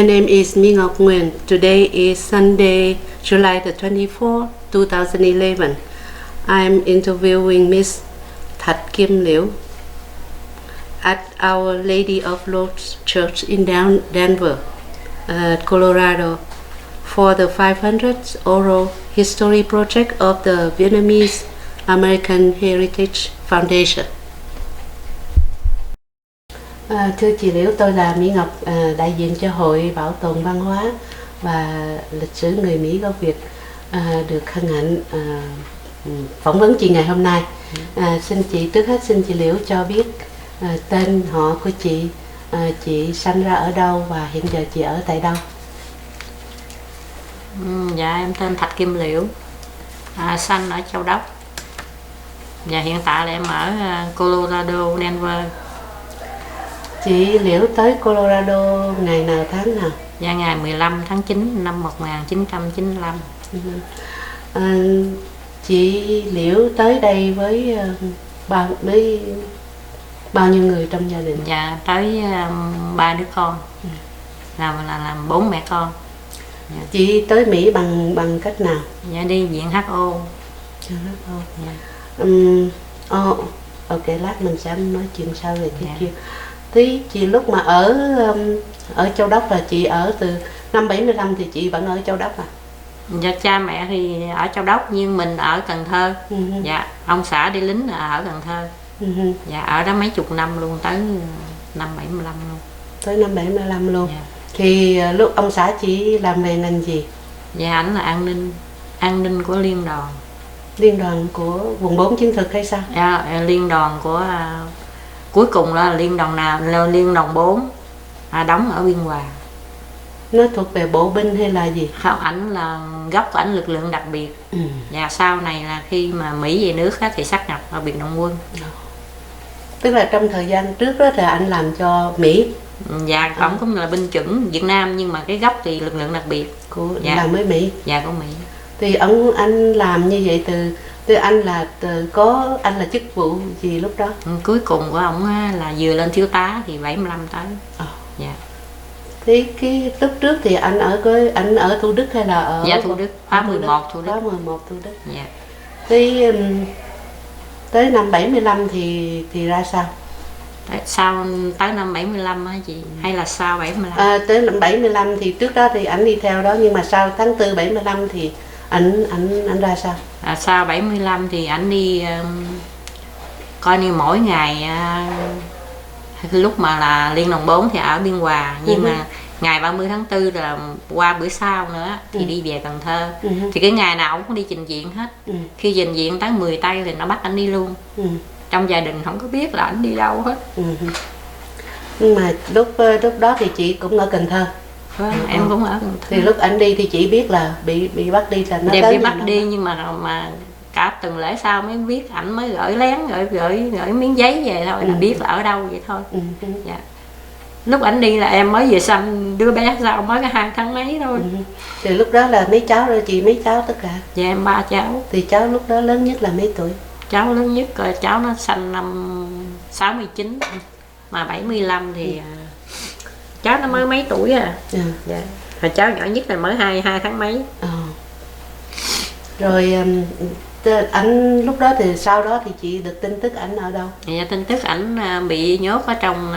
name is My Ngọc Nguyen. Today is Sunday, July the 24th, 2011. I'm interviewing Miss Thật Kim Liễu at Our Lady of Lourdes Church in Denver, Colorado, for the 500th Oral History Project of the Vietnamese American Heritage Foundation. Thưa chị Liễu, tôi là Mỹ Ngọc, đại diện cho Hội Bảo tồn Văn hóa và Lịch sử người Mỹ gốc Việt, được hân hạnh phỏng vấn chị ngày hôm nay. Xin chị Liễu cho biết tên họ của chị sanh ra ở đâu và hiện giờ chị ở tại đâu? Dạ, em tên Thật Kim Liễu, sanh ở Châu Đốc, và hiện tại là em ở Colorado, Denver. Chị Liễu tới Colorado ngày nào tháng nào? Dạ, ngày 15 tháng 9 năm 1995. Chị Liễu tới đây với bao nhiêu người trong gia đình? Dạ, tới 3 đứa con, làm 4 mẹ con. Dạ. Chị tới Mỹ bằng cách nào? Dạ, đi viện HO. Dạ. Ok, lát mình sẽ nói chuyện sau về cái kia. Thế chị lúc mà ở Châu Đốc là chị ở từ năm 75 thì chị vẫn ở Châu Đốc à? Dạ, cha mẹ thì ở Châu Đốc nhưng mình ở Cần Thơ. Dạ, ông xã đi lính ở Cần Thơ. Dạ, ở đó mấy chục năm luôn, tới năm 75 luôn. Tới năm 75 luôn. Dạ. Thì lúc ông xã chị làm về ngành gì? Dạ, ảnh là an ninh của liên đoàn. Liên đoàn của vùng 4 chiến thực hay sao? Dạ, liên đoàn của cuối cùng là liên đoàn nào, liên đoàn 4, đóng ở Biên Hòa. Nó thuộc về bộ binh hay là gì? Không, ảnh là gốc của ảnh lực lượng đặc biệt. Và sau này là khi mà Mỹ về nước thì sát nhập vào biệt động quân. Tức là trong thời gian trước đó thì anh làm cho Mỹ. Dạ, ông cũng là binh chủng Việt Nam nhưng mà cái gốc thì lực lượng đặc biệt của làm với Mỹ. Dạ, của Mỹ. Thì anh làm như vậy từ anh là chức vụ gì lúc đó? Cuối cùng của ông là vừa lên thiếu tá thì 75 tới. Dạ. Thế cái lúc trước thì anh ở Thủ Đức hay là ở? Dạ, Thủ Đức, khóa 11 Thủ Đức. Khóa 11 Thủ Đức. Dạ. Thế tới năm 75 thì ra sao? Tới năm 75 hả chị? Hay là sau 75? Tới năm 75 thì trước đó thì ảnh đi theo đó, nhưng mà sau tháng 4 75 thì ảnh ra sao? Sau 75 thì ảnh đi coi như mỗi ngày, lúc mà là liên đoàn 4 thì ở Biên Hòa, nhưng mà ngày 30 tháng 4 là qua bữa sau nữa thì đi về Cần Thơ. Thì cái ngày nào cũng đi trình diện hết. Khi trình diện tới 10 tây thì nó bắt anh đi luôn. Trong gia đình không có biết là anh đi đâu hết. Nhưng mà lúc đó thì chị cũng ở Cần Thơ. Em cũng ở Cần Thơ. Thì lúc anh đi thì chị biết là bị bắt đi là nó tới bị bắt đi, nhưng mà cả tuần lễ sau mới biết, ảnh mới gửi miếng giấy về thôi, là biết là ở đâu vậy thôi. Dạ. Lúc ảnh đi là em mới vừa sanh đứa bé sau, mới có 2 tháng mấy thôi. Thì lúc đó là mấy cháu rồi chị, mấy cháu tất cả? Dạ, em 3 cháu. Thì cháu lúc đó lớn nhất là mấy tuổi? Cháu lớn nhất rồi, cháu nó sanh năm 69, mà 75 thì cháu nó mới mấy tuổi à. Dạ. Rồi cháu nhỏ nhất là mới 2 tháng mấy. Rồi ảnh lúc đó thì sau đó thì chị được tin tức ảnh ở đâu? Dạ, tin tức ảnh bị nhốt ở trong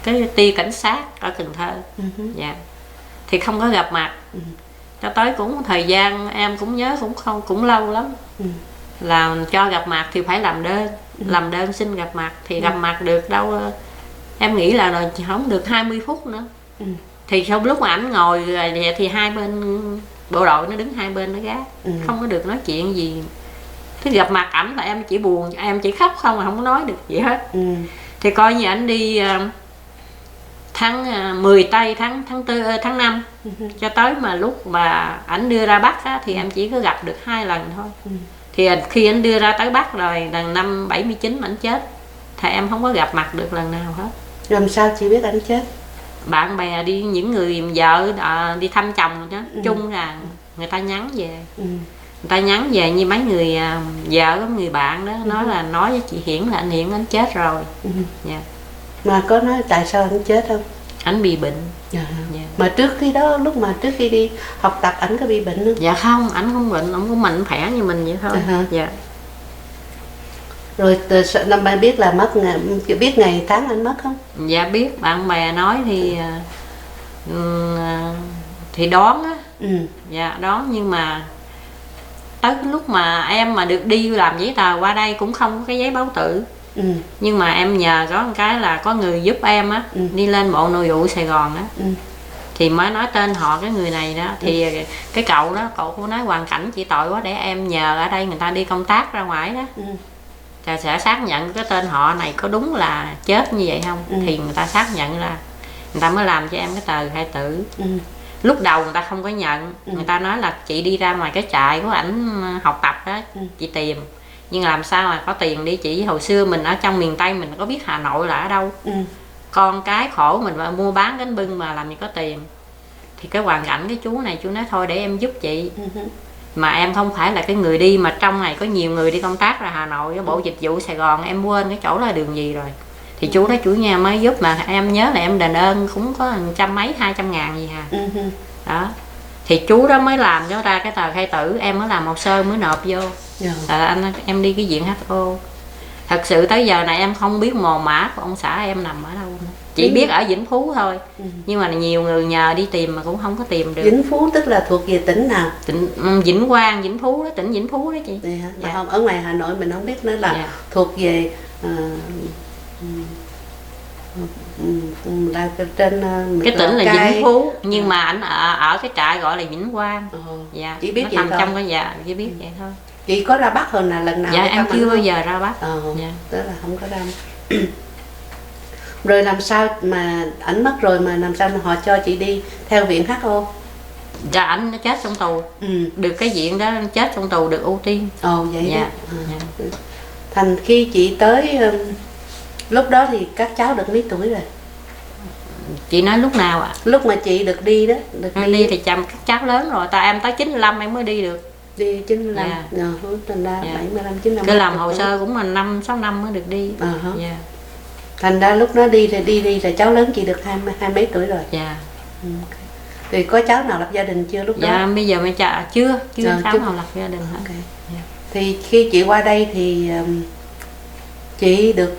cái ty cảnh sát ở Cần Thơ. Dạ. Thì không có gặp mặt. Cho tới cũng thời gian em cũng nhớ cũng lâu lắm. Là cho gặp mặt thì phải làm đơn xin gặp mặt, thì gặp mặt được đâu, em nghĩ là không được 20 phút nữa. Thì trong lúc mà ảnh ngồi vậy thì hai bên bộ đội nó đứng hai bên nó gác, không có được nói chuyện gì. Thế gặp mặt ảnh là em chỉ buồn, em chỉ khóc không, mà không có nói được gì hết. Thì coi như ảnh đi tháng 10 tây tháng 4 tháng 5, cho tới mà lúc mà ảnh đưa ra Bắc á, thì em chỉ có gặp được 2 lần thôi. Thì khi anh đưa ra tới Bắc rồi, lần năm 79 ảnh chết, thì em không có gặp mặt được lần nào hết. Làm sao chị biết ảnh chết? Bạn bè đi, những người vợ đi thăm chồng đó, chung là người ta nhắn về. Người ta nhắn về như mấy người vợ, người bạn đó, nói với chị Hiển là anh Hiển chết rồi. Dạ. Mà có nói tại sao anh chết không? Ảnh bị bệnh. Dạ. Dạ. Mà trước khi đó, lúc mà trước khi đi học tập ảnh có bị bệnh không? Dạ không, ảnh không bệnh, ảnh cũng mạnh khỏe như mình vậy thôi. Dạ. Rồi năm bạn biết là mất biết ngày tháng anh mất không? Dạ biết, bạn bè nói thì đoán á. Dạ đoán, nhưng mà tới cái lúc mà em mà được đi làm giấy tờ qua đây cũng không có cái giấy báo tử. Nhưng mà em nhờ có một cái là có người giúp em á, đi lên Bộ Nội vụ Sài Gòn á, thì mới nói tên họ cái người này đó, thì cái cậu đó, cậu cũng nói hoàn cảnh chị tội quá, để em nhờ ở đây người ta đi công tác ra ngoài đó, sẽ xác nhận cái tên họ này có đúng là chết như vậy không. Thì người ta xác nhận là người ta mới làm cho em cái tờ khai tử. Lúc đầu người ta không có nhận, người ta nói là chị đi ra ngoài cái trại của ảnh học tập đó, chị tìm, nhưng làm sao mà có tiền đi chị. Hồi xưa mình ở trong miền Tây mình có biết Hà Nội là ở đâu, con cái khổ mình mà mua bán bánh bưng mà làm gì có tiền. Thì cái hoàn cảnh cái chú này, chú nói thôi để em giúp chị. Mà em không phải là cái người đi, mà trong này có nhiều người đi công tác ra Hà Nội, cái Bộ Dịch vụ Sài Gòn, em quên cái chỗ là đường gì rồi. Thì chú đó chủ nhà mới giúp, mà em nhớ là em đền ơn cũng có 100 mấy 200 ngàn gì hà. Đó thì chú đó mới làm cho ra cái tờ khai tử, em mới làm hồ sơ mới nộp vô. Em đi cái viện HO. Thật sự tới giờ này em không biết mồ mả của ông xã em nằm ở đâu nữa. Chỉ biết ở Vĩnh Phú thôi. Nhưng mà nhiều người nhờ đi tìm mà cũng không có tìm được. Vĩnh Phú tức là thuộc về tỉnh nào? Tỉnh Vĩnh Quang, Vĩnh Phú đó, tỉnh Vĩnh Phú đó chị. Dạ. Không, ở ngoài Hà Nội mình không biết nữa là thuộc về là trên cái tỉnh là Vĩnh Phú, nhưng mà ảnh ở cái trại gọi là Vĩnh Quang. Dạ. Chỉ biết nó vậy nằm thôi. trong cái chỉ biết vậy thôi. Chị có ra Bắc hơn là lần nào? Dạ em chưa bao giờ ra Bắc. Tức là không có ra. Rồi làm sao mà ảnh mất rồi mà làm sao mà họ cho chị đi theo viện HO? Dạ ảnh chết trong tù. Được cái viện đó, chết trong tù được ưu tiên. Vậy đó. Thành khi chị tới lúc đó thì các cháu được mấy tuổi rồi? Chị nói lúc nào ạ? Lúc mà chị được đi đó. Đi thì chăm các cháu lớn rồi, em tới 95 em mới đi được. Đi 95, thành ra 75, 95. Cứ làm hồ sơ cũng là 5-6 năm mới được đi. Thành ra lúc đó đi là cháu lớn chị được hai mấy tuổi rồi. Thì có cháu nào lập gia đình chưa lúc đó? Dạ bây giờ mới chưa cháu nào lập gia đình hết. Thì khi chị qua đây thì chị được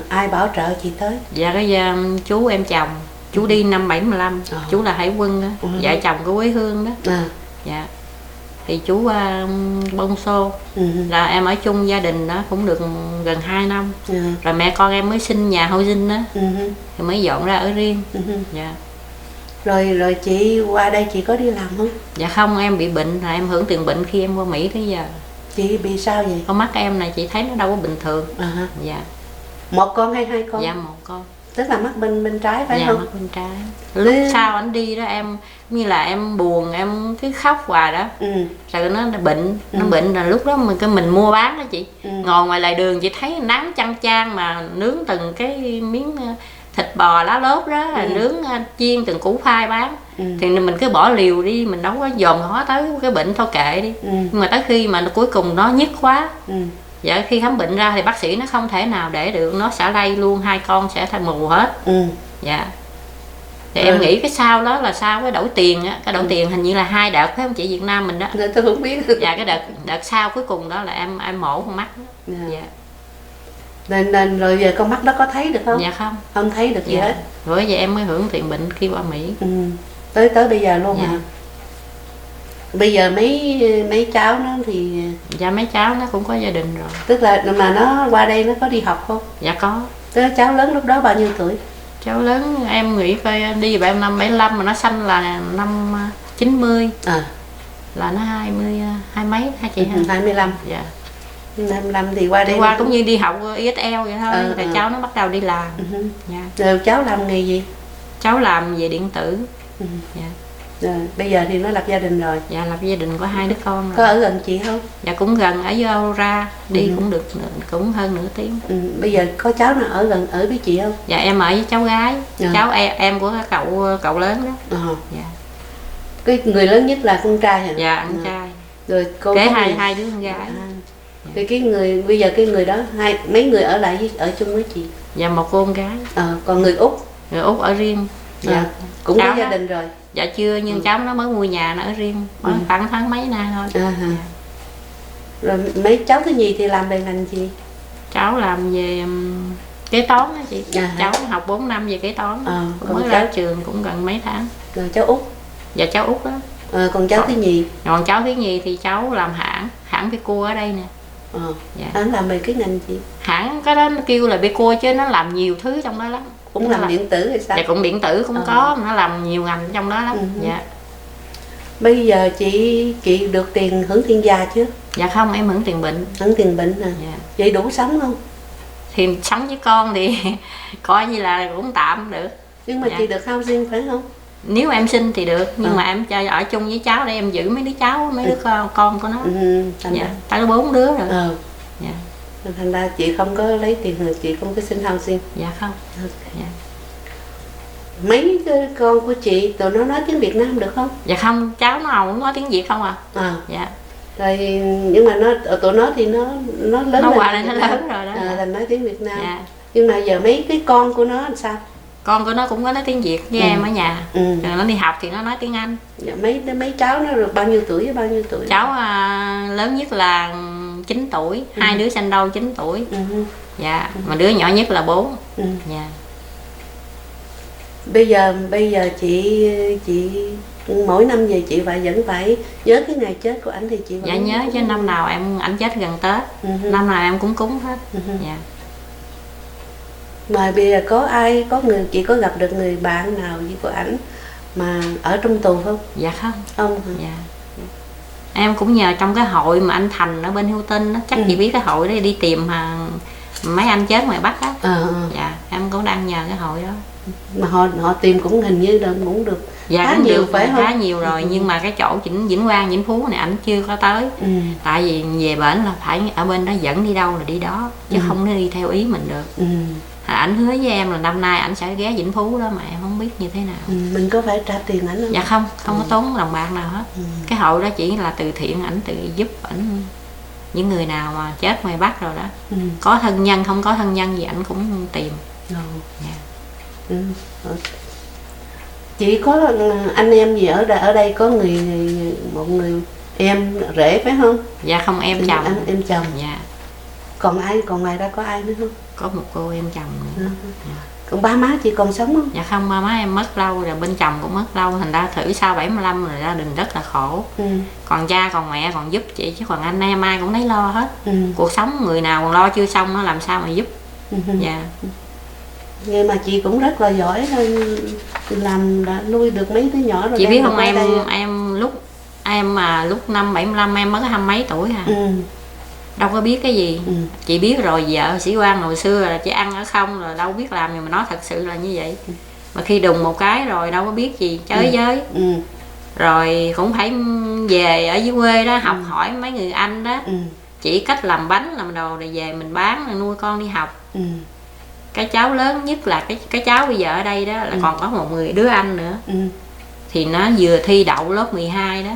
ai bảo trợ chị tới? Dạ cái chú em chồng, chú đi năm 75, chú là hải quân đó, vợ chồng của quê hương đó. Dạ. Thì chú Bông Xô, là em ở chung gia đình đó cũng được gần 2 năm. Rồi mẹ con em mới xin nhà hậu dinh đó, thì mới dọn ra ở riêng. Dạ. Rồi chị qua đây chị có đi làm không? Dạ không, em bị bệnh, là em hưởng tiền bệnh khi em qua Mỹ tới giờ. Chị bị sao vậy? Con mắt em này chị thấy nó đâu có bình thường. Dạ. Một con hay hai con? Dạ một con. Tức là mắt bên trái phải không? Dạ mắt bên trái. Lúc sau anh đi đó em như là em buồn, em cứ khóc hoài đó. Rồi nó bệnh, nó bệnh là lúc đó mình mua bán đó chị. Ngồi ngoài lề đường chị thấy nắng chang chang mà nướng từng cái miếng thịt bò lá lốt đó, nướng chiên từng củ khoai bán. Thì mình cứ bỏ liều đi, mình đâu có dòm ngó tới cái bệnh thôi kệ đi. Nhưng mà tới khi mà cuối cùng nó nhức quá, dạ khi khám bệnh ra thì bác sĩ nó không thể nào để được, nó sẽ lây luôn, hai con sẽ thành mù hết. Dạ. Thì em nghĩ cái sau đó là sau cái đổi tiền á, cái đổi tiền hình như là 2 đợt phải không chị, Việt Nam mình đó. Tôi không biết. Dạ cái đợt sau cuối cùng đó là em mổ con mắt đó. Dạ. Nên rồi giờ con mắt đó có thấy được không? Dạ không. Không thấy được gì hết. Rồi giờ em mới hưởng tiền bệnh khi qua Mỹ. Tới bây giờ luôn hả? Bây giờ mấy cháu nó thì... Dạ mấy cháu nó cũng có gia đình rồi. Tức là mà nó qua đây nó có đi học không? Dạ có. Tức cháu lớn lúc đó bao nhiêu tuổi? Cháu lớn em nghĩ coi đi vào năm 75 mà nó sanh là năm 90. Là nó 20 mấy hả chị? 25. Dạ. 25 thì qua đây qua cũng như đi học ESL vậy thôi. Rồi cháu nó bắt đầu đi làm. Rồi cháu làm nghề gì? Cháu làm về điện tử. Dạ. Rồi, bây giờ thì nó lập gia đình rồi. Dạ lập gia đình có 2 đứa con rồi. Có ở gần chị không? Dạ cũng gần, ở vô ra đi cũng được, cũng hơn nửa tiếng. Bây giờ có cháu nào ở gần ở với chị không? Dạ em ở với cháu gái. Cháu em của cậu lớn đó. Dạ. Cái người lớn nhất là con trai hả? Dạ con trai. Rồi cô kế hai đứa con gái. Thì cái người bây giờ cái người đó mấy người ở lại ở chung với chị? Dạ một cô con gái. Còn người Úc? Người Úc ở riêng. Dạ. Cũng Cháu có gia đó. đình rồi. Dạ chưa, nhưng cháu nó mới mua nhà nó ở riêng mới khoảng tháng mấy nay thôi. Rồi mấy cháu thứ nhì thì làm về ngành gì? Cháu làm về kế toán đó chị. À, cháu học 4 năm về kế toán. Cũng mới cháu... ra trường cũng gần mấy tháng. Rồi cháu út? Dạ cháu út đó. Còn cháu thứ nhì? Còn cháu thứ nhì thì cháu làm hãng Beko ở đây nè. Dạ. Hãng làm về cái ngành gì? Hãng cái đó nó kêu là Beko chứ nó làm nhiều thứ trong đó lắm. Cũng làm điện tử hay sao? Dạ cũng điện tử cũng có, nó làm nhiều ngành trong đó lắm. Dạ. Bây giờ chị được tiền hưởng tiền già chưa? Dạ không, em hưởng tiền bệnh. Hưởng tiền bệnh à? Dạ. Vậy đủ sống không? Thì sống với con thì coi như là cũng tạm được. Nhưng mà chị được housing phải không? Nếu em sinh thì được, nhưng mà em cho ở chung với cháu để em giữ mấy đứa cháu, mấy đứa con của nó. Dạ, tao có 4 đứa rồi. Dạ. Thành ra chị không có lấy tiền, chị không có xin housing. Dạ không. Dạ. Mấy cái con của chị tụi nó nói tiếng Việt Nam được không? Dạ không, cháu nó cũng nói tiếng Việt không à. Dạ. Rồi nhưng mà tụi nó thì nó lớn, nó qua đây nó lớn rồi đó. Là nói tiếng Việt Nam. Dạ. Nhưng mà giờ mấy cái con của nó làm sao? Con của nó cũng có nói tiếng Việt với em ở nhà. Rồi nó đi học thì nó nói tiếng Anh. Dạ, mấy cháu nó được bao nhiêu tuổi với bao nhiêu tuổi? Cháu lớn nhất là 9 tuổi, hai đứa sanh đôi 9 tuổi. Dạ, mà đứa nhỏ nhất là 4. Dạ. Bây giờ chị mỗi năm về chị vẫn phải nhớ cái ngày chết của ảnh thì chị vẫn... Dạ nhớ chứ, năm nào ảnh chết gần Tết, năm nào em cũng cúng hết. Dạ. Mà bây giờ chị có gặp được người bạn nào gì của ảnh mà ở trong tù không? Dạ không. Không hả? Dạ. Em cũng nhờ trong cái hội mà anh Thành ở bên Hưu Tinh đó, chắc chị biết cái hội đó, đi tìm mấy anh chết ngoài Bắc á. Dạ, em cũng đang nhờ cái hội đó. Mà họ tìm cũng hình như là cũng được. Dạ khá cũng nhiều được, phải không? Khá nhiều rồi, nhưng mà cái chỗ Vĩnh Quang, Vĩnh Phú này ảnh chưa có tới. Tại vì về bển là phải ở bên đó dẫn đi đâu là đi đó, chứ không có đi theo ý mình được. Ảnh hứa với em là năm nay ảnh sẽ ghé Vĩnh Phú đó, mà em không biết như thế nào. Mình có phải trả tiền ảnh không? Dạ không có tốn đồng bạc nào hết. Cái hội đó chỉ là từ thiện, ảnh tự giúp ảnh những người nào mà chết ngoài Bắc rồi đó. Có thân nhân không có thân nhân gì ảnh cũng tìm. Dạ. Chị có anh em gì ở đây có một người em rể phải không? Dạ không, em chồng. Em chồng. Dạ. Còn ngoài ra có ai nữa không? Có một cô em chồng nữa. Còn ba má chị còn sống không? Dạ không, ba má em mất lâu rồi, bên chồng cũng mất lâu, thành ra thử sau 75 rồi gia đình rất là khổ. Còn cha còn mẹ còn giúp chị, chứ còn anh em ai cũng lấy lo hết. Cuộc sống người nào còn lo chưa xong nó làm sao mà giúp. Dạ. Nhưng mà chị cũng rất là giỏi thôi, làm đã nuôi được mấy đứa nhỏ rồi. Chị biết không, em lúc năm 75 em mới có 20 mấy tuổi à. Đâu có biết cái gì. Chị biết rồi, vợ sĩ quan hồi xưa là chỉ ăn ở không rồi, đâu biết làm, nhưng mà nói thật sự là như vậy. Mà khi đùng một cái rồi đâu có biết gì, chới giới. Rồi cũng phải về ở dưới quê đó học hỏi mấy người anh đó, chỉ cách làm bánh làm đồ rồi về mình bán rồi nuôi con đi học. Cái cháu lớn nhất là cái cháu bây giờ ở đây đó là còn có một đứa anh nữa. Thì nó vừa thi đậu lớp 12 đó.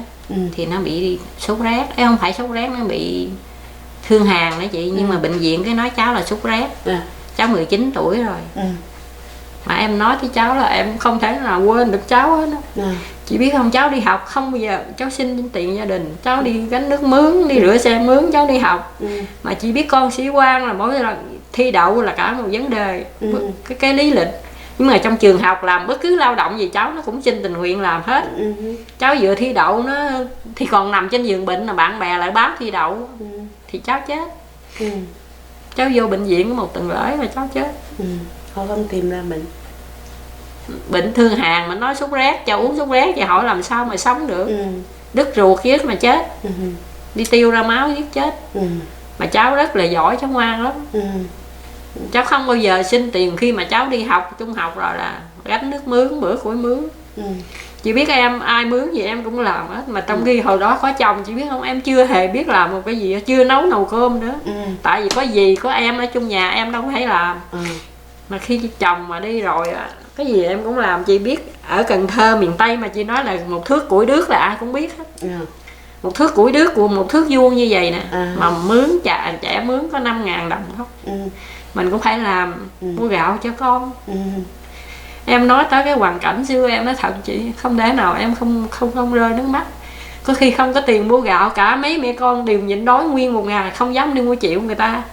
Thì nó bị sốt rét, không phải sốt rét, nó bị thương hàn đó chị. Nhưng mà bệnh viện cái nói cháu là sốt rét. Cháu 19 tuổi rồi. Mà em nói với cháu là em không thể nào quên được cháu hết đó. Chị biết không, cháu đi học không bao giờ cháu xin tiền gia đình, cháu đi gánh nước mướn, đi rửa xe mướn, cháu đi học. Mà chị biết con sĩ quan là mỗi lần thi đậu là cả một vấn đề, cái lý lịch. Nhưng mà trong trường học làm bất cứ lao động gì cháu nó cũng xin tình nguyện làm hết. Cháu vừa thi đậu nó thì còn nằm trên giường bệnh, là bạn bè lại báo thi đậu thì cháu chết. Cháu vô bệnh viện có một tuần lễ mà cháu chết. Họ không tìm ra Bệnh thương hàn mà nói sốt rét, cho uống sốt rét, và hỏi làm sao mà sống được. Đứt ruột giết mà chết. Đi tiêu ra máu giết chết. Mà cháu rất là giỏi, cháu ngoan lắm. Cháu không bao giờ xin tiền khi mà cháu đi học trung học rồi là gánh nước mướn, bữa củi mướn. Chị biết em ai mướn gì em cũng làm hết. Mà trong khi hồi đó có chồng, chị biết không, em chưa hề biết làm một cái gì, chưa nấu cơm nữa. Tại vì có gì có em ở chung nhà em đâu có thể làm. Mà khi chồng mà đi rồi cái gì em cũng làm. Chị biết ở Cần Thơ miền Tây mà chị nói là một thước củi đước là ai cũng biết hết. Một thước củi đước của một thước vuông như vậy nè. Mà mướn trẻ mướn có 5.000 đồng thôi. Mình cũng phải làm mua gạo cho con. Em nói tới cái hoàn cảnh xưa em nói thật chị, không thể nào em không rơi nước mắt. Có khi không có tiền mua gạo, cả mấy mẹ con đều nhịn đói nguyên một ngày, không dám đi mua chịu người ta.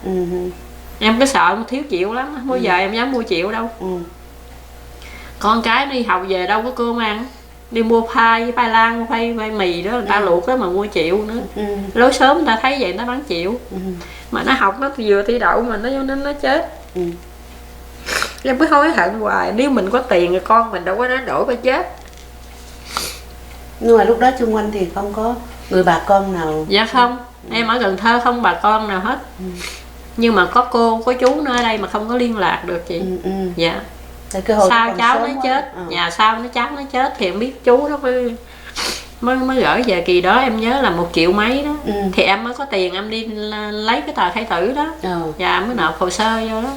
Em cứ sợ thiếu chịu lắm, không bao giờ em dám mua chịu đâu. Con cái đi học về đâu có cơm ăn, đi mua khoai lang, khoai mì đó người ta luộc đó mà mua chịu nữa. Lối sớm người ta thấy vậy người ta bán chịu. Mà nó học nó vừa thi đậu mà nó chết. Em cứ hối hận hoài, nếu mình có tiền thì con mình đâu có đánh đổi phải chết. Nhưng mà lúc đó xung quanh thì không có người bà con nào? Dạ không, em ở Cần Thơ không bà con nào hết. Nhưng mà có cô, có chú nữa ở đây mà không có liên lạc được chị. Dạ. Sao cháu nó chết, nhà sau cháu nó chết thì em biết chú đó mới gửi về. Kỳ đó em nhớ là 1 triệu mấy đó. Thì em mới có tiền em đi lấy cái tờ khai tử đó. Và em mới nộp hồ sơ vô đó.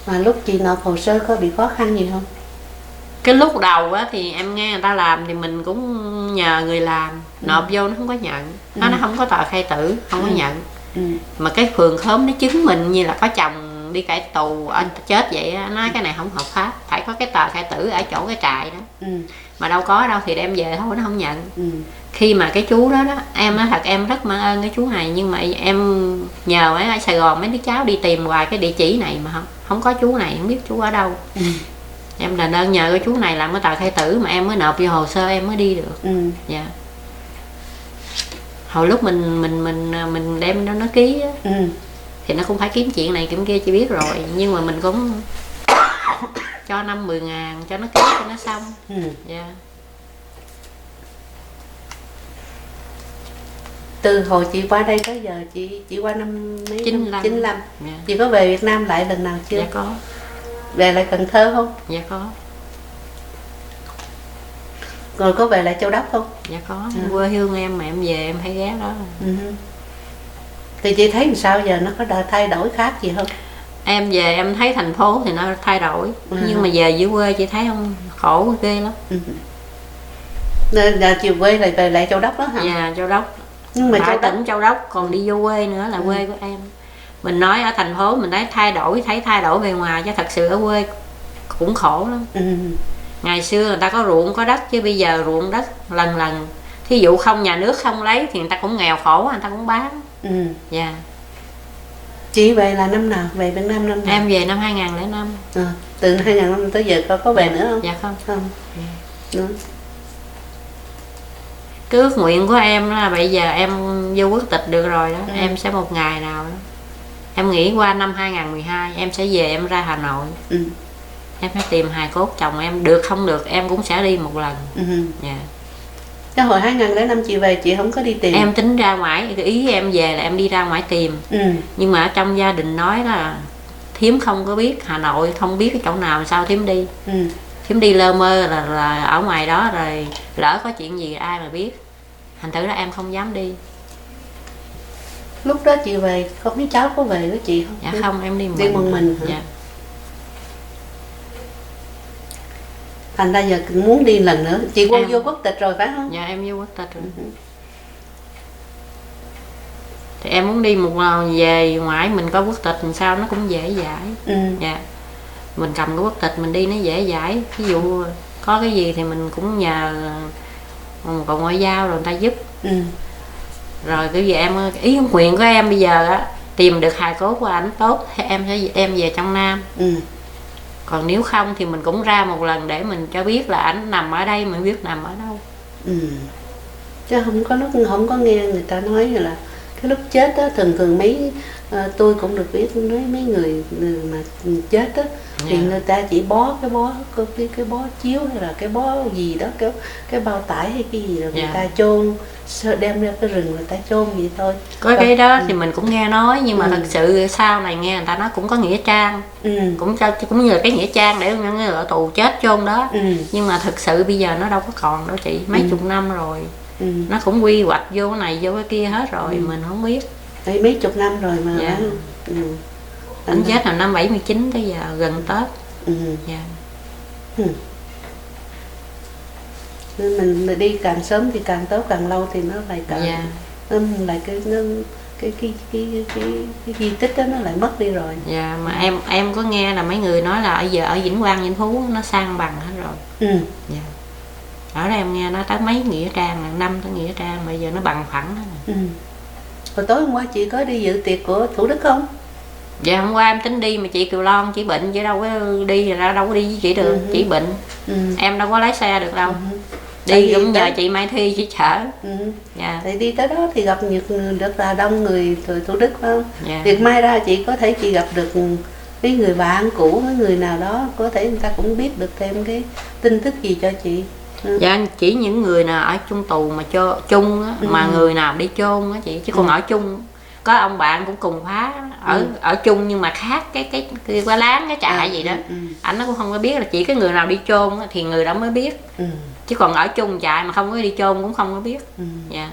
Mà lúc chị nộp hồ sơ có bị khó khăn gì không? Cái lúc đầu á thì em nghe người ta làm thì mình cũng nhờ người làm, nộp vô nó không có nhận. Nó không có tờ khai tử, không có nhận. Mà cái phường khóm nó chứng minh như là có chồng đi cải tù ở chết vậy á, nói cái này không hợp pháp, phải có cái tờ khai tử ở chỗ cái trại đó. Mà đâu có đâu thì đem về thôi, nó không nhận. Khi mà cái chú đó em nói thật em rất mang ơn cái chú này, nhưng mà em nhờ ở Sài Gòn mấy đứa cháu đi tìm hoài cái địa chỉ này mà không có chú này, không biết chú ở đâu. Em đền ơn nhờ cái chú này làm cái tờ khai tử mà em mới nộp vô hồ sơ em mới đi được. Dạ. Hồi lúc mình đem nó ký á, thì nó cũng phải kiếm chuyện này kiếm kia chị biết rồi, nhưng mà mình cũng cho 5-10 ngàn cho nó ký cho nó xong. Dạ. Từ hồi chị qua đây tới giờ chị qua năm mấy? 95. Dạ. Chị có về Việt Nam lại lần nào chưa? Dạ có. Về lại Cần Thơ không? Dạ có. Rồi có về lại Châu Đốc không? Dạ có. Quê hương em mà em về em hay ghé đó. Thì chị thấy làm sao giờ nó có thay đổi khác gì không? Em về em thấy thành phố thì nó thay đổi. Nhưng mà về dưới quê chị thấy không, khổ ghê lắm. Nên là chiều quê lại về lại Châu Đốc đó hả? Dạ Châu Đốc. Nhưng mà tỉnh Châu Đốc, còn đi vô quê nữa là quê của em. Mình nói ở thành phố mình thấy thay đổi bề ngoài, chứ thật sự ở quê cũng khổ lắm. Ngày xưa người ta có ruộng có đất, chứ bây giờ ruộng đất lần thí dụ không nhà nước không lấy thì người ta cũng nghèo khổ, người ta cũng bán. Dạ. Chị về là năm nào? Về Việt Nam năm nào? Em về năm 2005. Từ 2005 tới giờ có về nữa không? Dạ không. Nữa. Cái ước nguyện của em là bây giờ em vô quốc tịch được rồi đó. Em sẽ một ngày nào đó em nghĩ qua năm 2012 em sẽ về em ra Hà Nội. Em phải tìm hài cốt chồng em, được không được em cũng sẽ đi một lần. Dạ. Cái hồi 2005 chị về chị không có đi tìm? Em tính ra ngoài, ý em về là em đi ra ngoài tìm. Nhưng mà ở trong gia đình nói là thím không có biết Hà Nội, không biết cái chỗ nào sao thím đi. Thím đi lơ mơ là ở ngoài đó rồi lỡ có chuyện gì ai mà biết. Thành thử là em không dám đi. Lúc đó chị về có mấy cháu có về với chị không? Dạ không, em đi một mình hả? Dạ. Thành ra giờ muốn đi lần nữa. Chị vô quốc tịch rồi phải không? Dạ em vô quốc tịch rồi. Thì em muốn đi một lần về ngoại mình có quốc tịch làm sao nó cũng dễ dãi. Dạ. Mình cầm cái quốc tịch mình đi nó dễ dãi. Ví dụ có cái gì thì mình cũng nhờ một ngoại giao rồi người ta giúp. Rồi cái gì ý nguyện của em bây giờ á, tìm được hài cốt của ảnh tốt thì em sẽ đem về trong Nam. Còn nếu không thì mình cũng ra một lần để mình cho biết là ảnh nằm ở đây, mình biết nằm ở đâu. Chứ không có nghe người ta nói là cái lúc chết đó thường mấy tôi cũng được biết nói mấy người mà chết đó thì người ta chỉ bó cái bó chiếu hay là cái bó gì đó, cái bao tải hay cái gì rồi người ta chôn, đem ra cái rừng người ta chôn vậy thôi. Có cái đó thì mình cũng nghe nói, nhưng mà thật sự sau này nghe người ta nói cũng có nghĩa trang. Cũng như là cái nghĩa trang để những người ở tù chết chôn đó. Nhưng mà thật sự bây giờ nó đâu có còn đâu chị, mấy chục năm rồi. Nó cũng quy hoạch vô cái này vô cái kia hết rồi, mình không biết. Đấy, mấy chục năm rồi mà. Anh chết là năm 79 tới giờ gần Tết. Nên mình đi càng sớm thì càng tốt, càng lâu thì nó lại càng nó lại cái di tích đó nó lại mất đi rồi. Dạ, mà em có nghe là mấy người nói là giờ ở Vĩnh Quang, Vĩnh Phú nó sang bằng hết rồi. Dạ. Ở đây em nghe nó tới mấy nghĩa trang, là 5 tới nghĩa trang, bây giờ nó bằng phẳng hết. Hồi tối hôm qua chị có đi dự tiệc của Thủ Đức không? Dạ, hôm qua em tính đi mà chị Kiều Loan chỉ bệnh chứ đâu có đi, ra đâu có đi với chị được. Chị bệnh. Em đâu có lái xe được đâu. Đi cũng nhờ chị Mai Thi chị chở. Dạ. Thì đi tới đó thì gặp rất là đông người Thủ Đức phải không? Dạ. Việc mai ra chị có thể chị gặp được cái người bạn cũ, cái người nào đó có thể người ta cũng biết được thêm cái tin tức gì cho chị. Dạ, chỉ những người nào ở chung tù mà chung á, mà người nào đi chôn á chị, chứ còn ở chung có ông bạn cũng cùng khóa ở chung nhưng mà khác cái qua láng cái trại gì đó. Ảnh nó cũng không có biết, là chỉ cái người nào đi chôn á, thì người đó mới biết. Chứ còn ở chung trại mà không có đi chôn cũng không có biết. Dạ.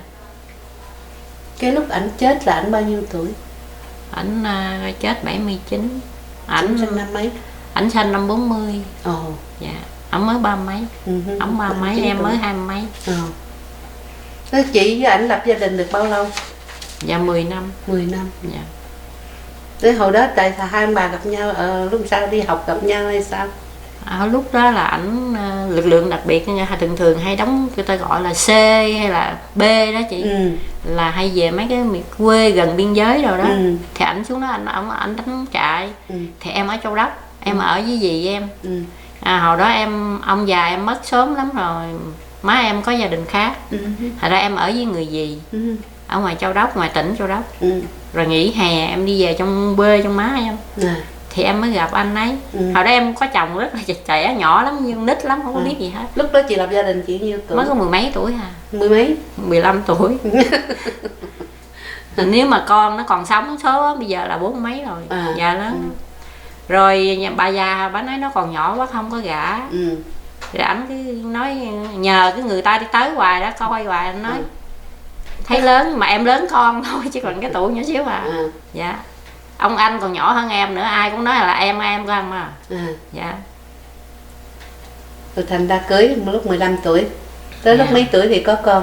Cái lúc ảnh chết là ảnh bao nhiêu tuổi? Ảnh chết 79. Ảnh sinh năm mấy? Ảnh sinh năm 40. Dạ. Ông mới 30 mấy. Ông 30 mấy, em mới 20 mấy. Thế chị với ảnh lập gia đình được bao lâu? Dạ 10 năm. 10 năm. Dạ. Thế hồi đó tại sao hai ông bà gặp nhau lúc sau đi học gặp nhau hay sao? Ở lúc đó là ảnh lực lượng đặc biệt thường hay đóng người ta gọi là C hay là B đó chị. Là hay về mấy cái miền quê gần biên giới rồi đó. Thì ảnh xuống đó ảnh đánh trại. Thì em ở Châu Đốc, em ở với dì em. Hồi đó ông già em mất sớm lắm rồi, má em có gia đình khác. Thật ra em ở với người dì ở ngoài Châu Đốc, ngoài tỉnh Châu Đốc. Rồi nghỉ hè em đi về trong quê trong má em. Thì em mới gặp anh ấy. Hồi đó em có chồng rất là trẻ, nhỏ lắm, nhưng nít lắm, không có biết gì hết. Lúc đó chị lập gia đình chị nhiêu tuổi? Mới có 10 mấy tuổi à. 10 mấy? 15 tuổi. Nếu mà con nó còn sống số bây giờ là 40 mấy rồi. Già lớn. Rồi bà già bà nói nó còn nhỏ quá không có gả. Rồi ảnh cứ nói nhờ cái người ta đi tới hoài đó, coi hoài, anh nói thấy lớn mà em lớn con thôi chứ còn cái tuổi nhỏ xíu à. Dạ. Ông anh còn nhỏ hơn em nữa, ai cũng nói là em của anh mà. Dạ. Rồi thành ra cưới lúc 15 tuổi. Tới lúc mấy tuổi thì có con?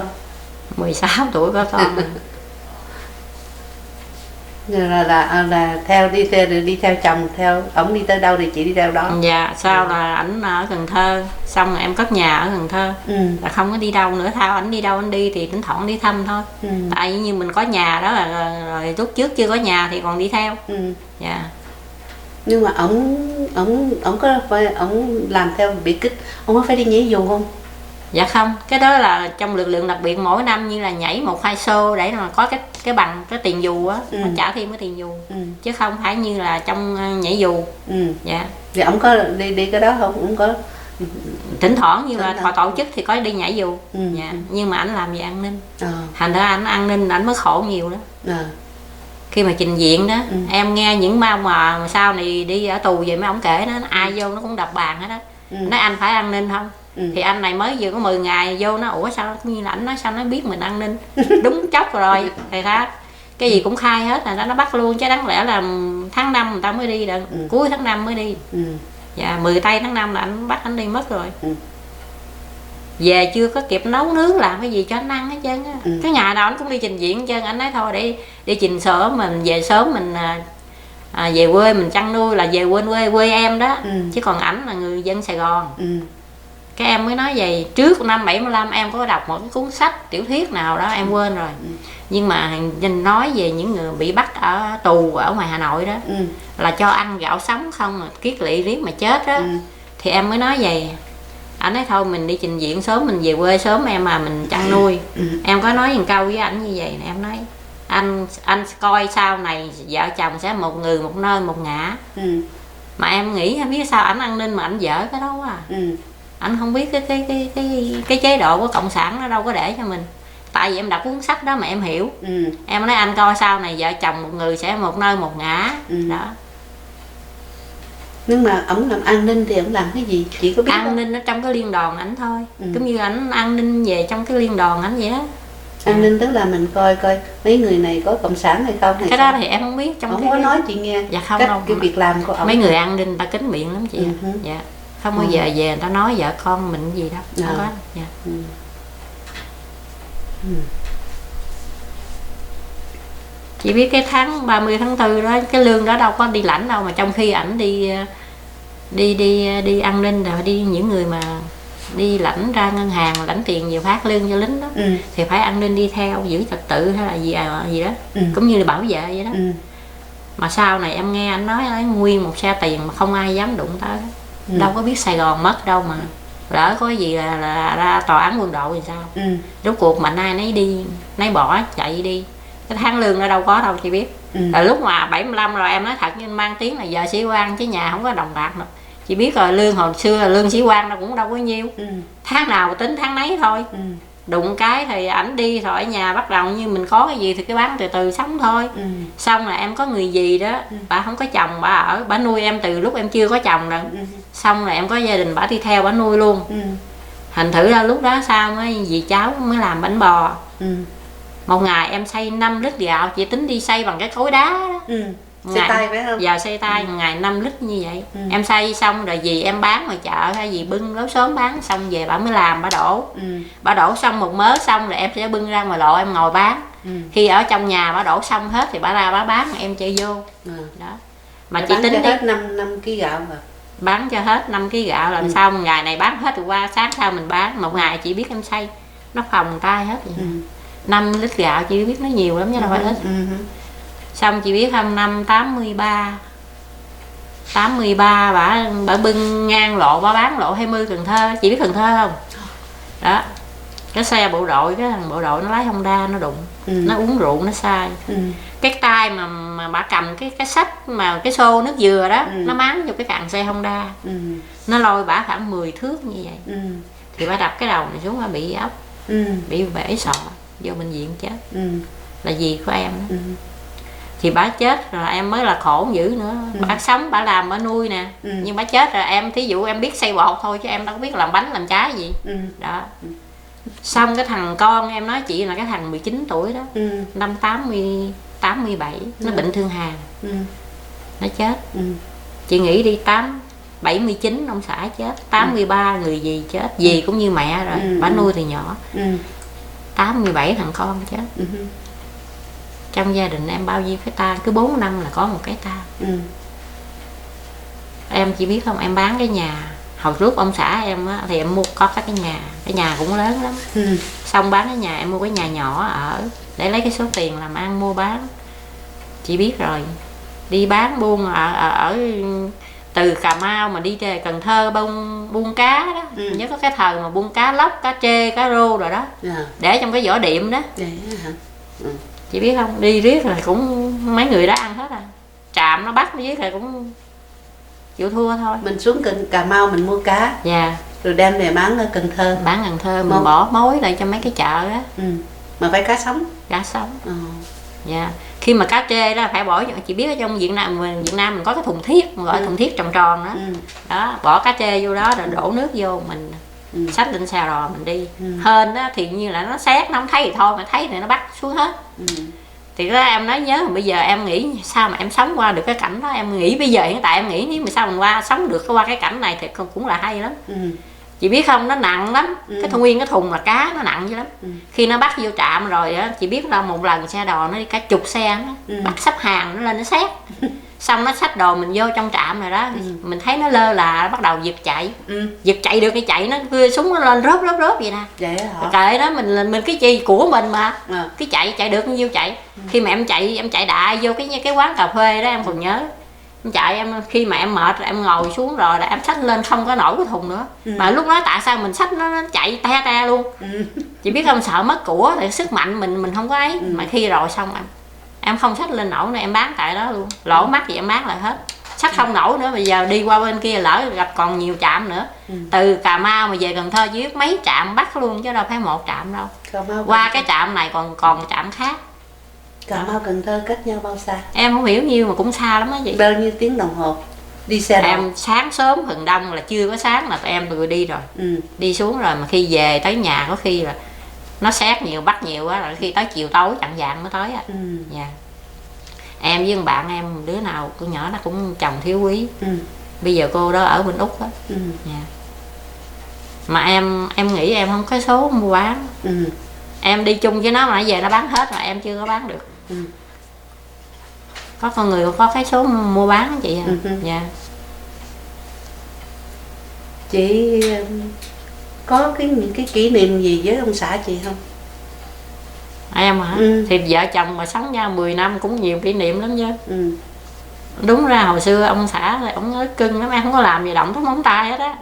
16 tuổi có con. là đi theo chồng, theo ổng đi tới đâu thì chị đi theo đó. Dạ, sau là ảnh ở Cần Thơ, xong rồi em cất nhà ở Cần Thơ. Là không có đi đâu nữa, theo ảnh đi đâu anh đi thì thỉnh thoảng đi thăm thôi. Tại vì như mình có nhà đó là rồi lúc trước chưa có nhà thì còn đi theo. Dạ. Nhưng mà ổng có phải ổng làm theo bị kích, ông có phải đi nhảy dù không? Dạ không, cái đó là trong lực lượng đặc biệt mỗi năm như là nhảy 1-2 show để mà có cái bằng cái tiền dù á, trả thêm cái tiền dù. Chứ không phải như là trong nhảy dù. Dạ. Thì ổng có đi cái đó không? Ổng có thỉnh thoảng như là tổ chức thì có đi nhảy dù. Dạ. Nhưng mà ảnh làm về an ninh. Thành ra ảnh an ninh ảnh mới khổ nhiều đó. Khi mà trình diện đó, em nghe những mà sau này đi ở tù về mấy ổng kể đó, ai vô nó cũng đập bàn hết đó. Nói anh phải an ninh không? Thì anh này mới vừa có 10 ngày vô nó ủa sao như là ảnh nói sao nó biết mình an ninh. Đúng chốc rồi thầy Thác, cái gì cũng khai hết là nó bắt luôn, chứ đáng lẽ là tháng 5 người ta mới đi được. Cuối tháng 5 mới đi. Dạ, 10 tây tháng 5 là anh bắt anh đi mất rồi. Về chưa có kịp nấu nướng làm cái gì cho anh ăn hết trơn á. Cái ngày nào anh cũng đi trình diễn hết trơn. Anh nói thôi để đi trình sớm, mình về sớm mình về quê mình chăn nuôi, là về quê em đó. Chứ còn ảnh là người dân Sài Gòn. Cái em mới nói vậy, trước năm 75 em có đọc một cái cuốn sách tiểu thuyết nào đó em quên rồi. Nhưng mà nói về những người bị bắt ở tù ở ngoài Hà Nội đó, là cho ăn gạo sống không mà kiết lỵ riết mà chết đó. Thì em mới nói vậy. Ảnh nói thôi mình đi trình diễn sớm, mình về quê sớm em mà mình chăn nuôi. Em có nói một câu với ảnh như vậy nè, em nói anh coi sau này vợ chồng sẽ một người một nơi một ngã. Mà em nghĩ em biết sao ảnh an ninh mà ảnh dở cái đó quá à. Anh không biết cái chế độ của cộng sản nó đâu có để cho mình. Tại vì em đọc cuốn sách đó mà em hiểu. Em nói anh coi sau này vợ chồng một người sẽ một nơi một ngã. Đó. Nhưng mà ổng làm an ninh thì ổng làm cái gì chị có biết an không? Ninh ở trong cái liên đoàn ảnh thôi. Giống như ảnh an ninh về trong cái liên đoàn ảnh vậy đó. An ninh tức là mình coi mấy người này có cộng sản hay không hay cái sao? đó thì em không biết. Trong không có nói chị nghe. Dạ không cách đâu. cái việc làm của ổng. Mấy người an ninh người ta kín miệng lắm chị. Dạ. Không bao giờ về người ta nói vợ con mình gì đâu. Không có. Dạ. Chị biết cái tháng 30 tháng 4 đó, cái lương đó đâu có đi lãnh đâu, mà trong khi ảnh đi an ninh rồi đi, những người mà đi lãnh ra ngân hàng lãnh tiền về phát lương cho lính đó, thì phải an ninh đi theo giữ trật tự hay là gì đó, cũng như là bảo vệ vậy đó. Mà sau này em nghe anh nói nguyên một xe tiền mà không ai dám đụng tới, đâu có biết Sài Gòn mất đâu mà lỡ có gì là ra tòa án quân đội thì sao. Rốt cuộc mạnh ai nấy đi, nấy bỏ chạy đi, cái tháng lương nó đâu có đâu chị biết. Rồi lúc mà 75 rồi em nói thật, nhưng mang tiếng là giờ sĩ quan chứ nhà không có đồng bạc đâu. Chị biết rồi, lương hồi xưa lương sĩ quan nó cũng đâu có nhiêu, tháng nào mà tính tháng nấy thôi. Đụng cái thì ảnh đi rồi ở nhà bắt đầu như mình có cái gì thì cái bán từ từ sống thôi. Xong là em có người gì đó, bà không có chồng, bà nuôi em từ lúc em chưa có chồng rồi. Xong rồi em có gia đình, bà đi theo bà nuôi luôn. Thành thử ra lúc đó sao mới dì cháu mới làm bánh bò. Một ngày em xay 5 lít gạo, chị tính đi xay bằng cái cối đá đó. Xay tay phải không? Giờ xay tay, một ngày 5 lít như vậy. Em xay xong rồi dì em bán ngoài chợ hay dì bưng lối sớm bán, xong về bà mới làm, bà đổ. Bà đổ xong một mớ xong rồi em sẽ bưng ra ngoài lộ em ngồi bán. Khi ở trong nhà bà đổ xong hết thì bà ra bà bán, em chơi vô. Đó. Mà chị tính hết 5 kg gạo rồi. Bán cho hết 5 kg gạo, làm sao một ngày này bán hết rồi qua sáng sau mình bán. Một ngày chị biết em xay nó phòng tay hết vậy. 5 lít gạo chị biết nó nhiều lắm chứ đâu phải ít. Xong chị biết không, năm 83 bà bưng ngang lộ, bà bán lộ 20 Cần Thơ. Chị biết Cần Thơ không? Đó, cái xe bộ đội, cái thằng bộ đội nó lái Honda nó đụng, nó uống rượu nó sai. Cái tay mà bà cầm cái sách mà cái xô nước dừa đó, nó máng vô cái càng xe Honda. Nó lôi bả khoảng 10 thước như vậy. Thì bà đập cái đầu này xuống, bà bị ốc, bị bể sọ, vô bệnh viện chết. Là dì của em đó. Thì bà chết rồi em mới là khổ dữ nữa. Bà sống, bà làm, bà nuôi nè. Nhưng bà chết rồi em, thí dụ em biết xay bột thôi chứ em đâu có biết làm bánh làm trái gì. Đó. Xong cái thằng con em nói chị là cái thằng 19 tuổi đó, năm 87 nó bệnh thương hàn, nó chết. Chị nghĩ đi 79 ông xã chết, 83 người dì chết, dì cũng như mẹ rồi, bà nuôi từ nhỏ. 87 thằng con chết. Trong gia đình em bao nhiêu cái tang, cứ 4 năm là có một cái tang. Em chỉ biết không, em bán cái nhà hồi trước ông xã em á, thì em mua có cái nhà cũng lớn lắm. Xong bán cái nhà, em mua cái nhà nhỏ ở để lấy cái số tiền làm ăn mua bán. Chị biết rồi, đi bán buôn ở từ Cà Mau mà đi về Cần Thơ buôn cá đó. Nhớ có cái thời mà buôn cá lóc, cá trê, cá rô rồi đó, để trong cái vỏ điệm đó. Chị biết không, đi riết là cũng mấy người đó ăn hết à. Trạm nó bắt riết là cũng chịu thua thôi. Mình xuống Cà Mau mình mua cá, rồi đem về bán ở Cần Thơ. Bán Cần Thơ mình bỏ mối lại cho mấy cái chợ á. Mà phải cá sống. Cá sống. Khi mà cá trê đó phải bỏ, chị biết ở trong Việt Nam mình có cái thùng thiết, gọi thùng thiết tròn tròn đó. Đó, bỏ cá trê vô đó rồi đổ nước vô, mình xách lên xe rò mình đi. Hên đó thì như là nó xét, nó không thấy thì thôi, mà thấy thì nó bắt xuống hết. Thì đó em nói nhớ, bây giờ em nghĩ sao mà em sống qua được cái cảnh đó. Em nghĩ bây giờ hiện tại em nghĩ nếu mà sao mình sống được qua cái cảnh này thì cũng là hay lắm. Chị biết không, nó nặng lắm. Nguyên cái thùng mà cá nó nặng dữ lắm. Khi nó bắt vô trạm rồi á, chị biết là một lần xe đò nó đi cả chục xe nó bắt sắp hàng nó lên nó xét. Xong nó xách đồ mình vô trong trạm rồi đó, mình thấy nó lơ là bắt đầu giật chạy. Giật chạy được cái chạy nó đưa súng nó lên rớp vậy nè. Vậy hả? Kệ đó, mình cái gì của mình mà. Cái chạy được nhiêu chạy. Khi mà em chạy đại vô cái quán cà phê đó, em còn nhớ. Em chạy, khi mà em mệt em ngồi xuống rồi là em xách lên không có nổi cái thùng nữa. Mà lúc đó tại sao mình xách nó chạy te luôn. Chị biết không, sợ mất của thì sức mạnh mình không có ấy. Mà khi rồi xong em không xách lên nổi nữa, em bán tại đó luôn. Lỗ mắt gì em bán lại hết. Xách không nổi nữa, bây giờ đi qua bên kia lỡ gặp còn nhiều trạm nữa. Từ Cà Mau mà về Cần Thơ chỉ biết mấy trạm bắt luôn chứ đâu phải một trạm đâu. Qua cái trạm này còn trạm khác. Cà Mau Cần Thơ cách nhau bao xa? Em không hiểu nhiêu mà cũng xa lắm á chị. Bao nhiêu tiếng đồng hồ đi xe đò? Em sáng sớm phần đông là chưa có sáng là tụi em vừa đi rồi. Đi xuống rồi mà khi về tới nhà có khi là nó xét nhiều, bắt nhiều quá, rồi khi tới chiều tối chặn dạng mới tới á. Em với bạn em đứa nào con nhỏ nó cũng chồng thiếu quý. Bây giờ cô đó ở bên Úc á. Mà em nghĩ em không có số mua bán. Em đi chung với nó mà nó về nó bán hết rồi em chưa có bán được. có con người có cái số mua bán chị à. Dạ. Chị có những cái kỷ niệm gì với ông xã chị không? Em hả? Thì vợ chồng mà sống ra 10 năm cũng nhiều kỷ niệm lắm chứ. Đúng ra hồi xưa ông xã thì ông nói cưng lắm, em không có làm gì động tới móng tay hết á.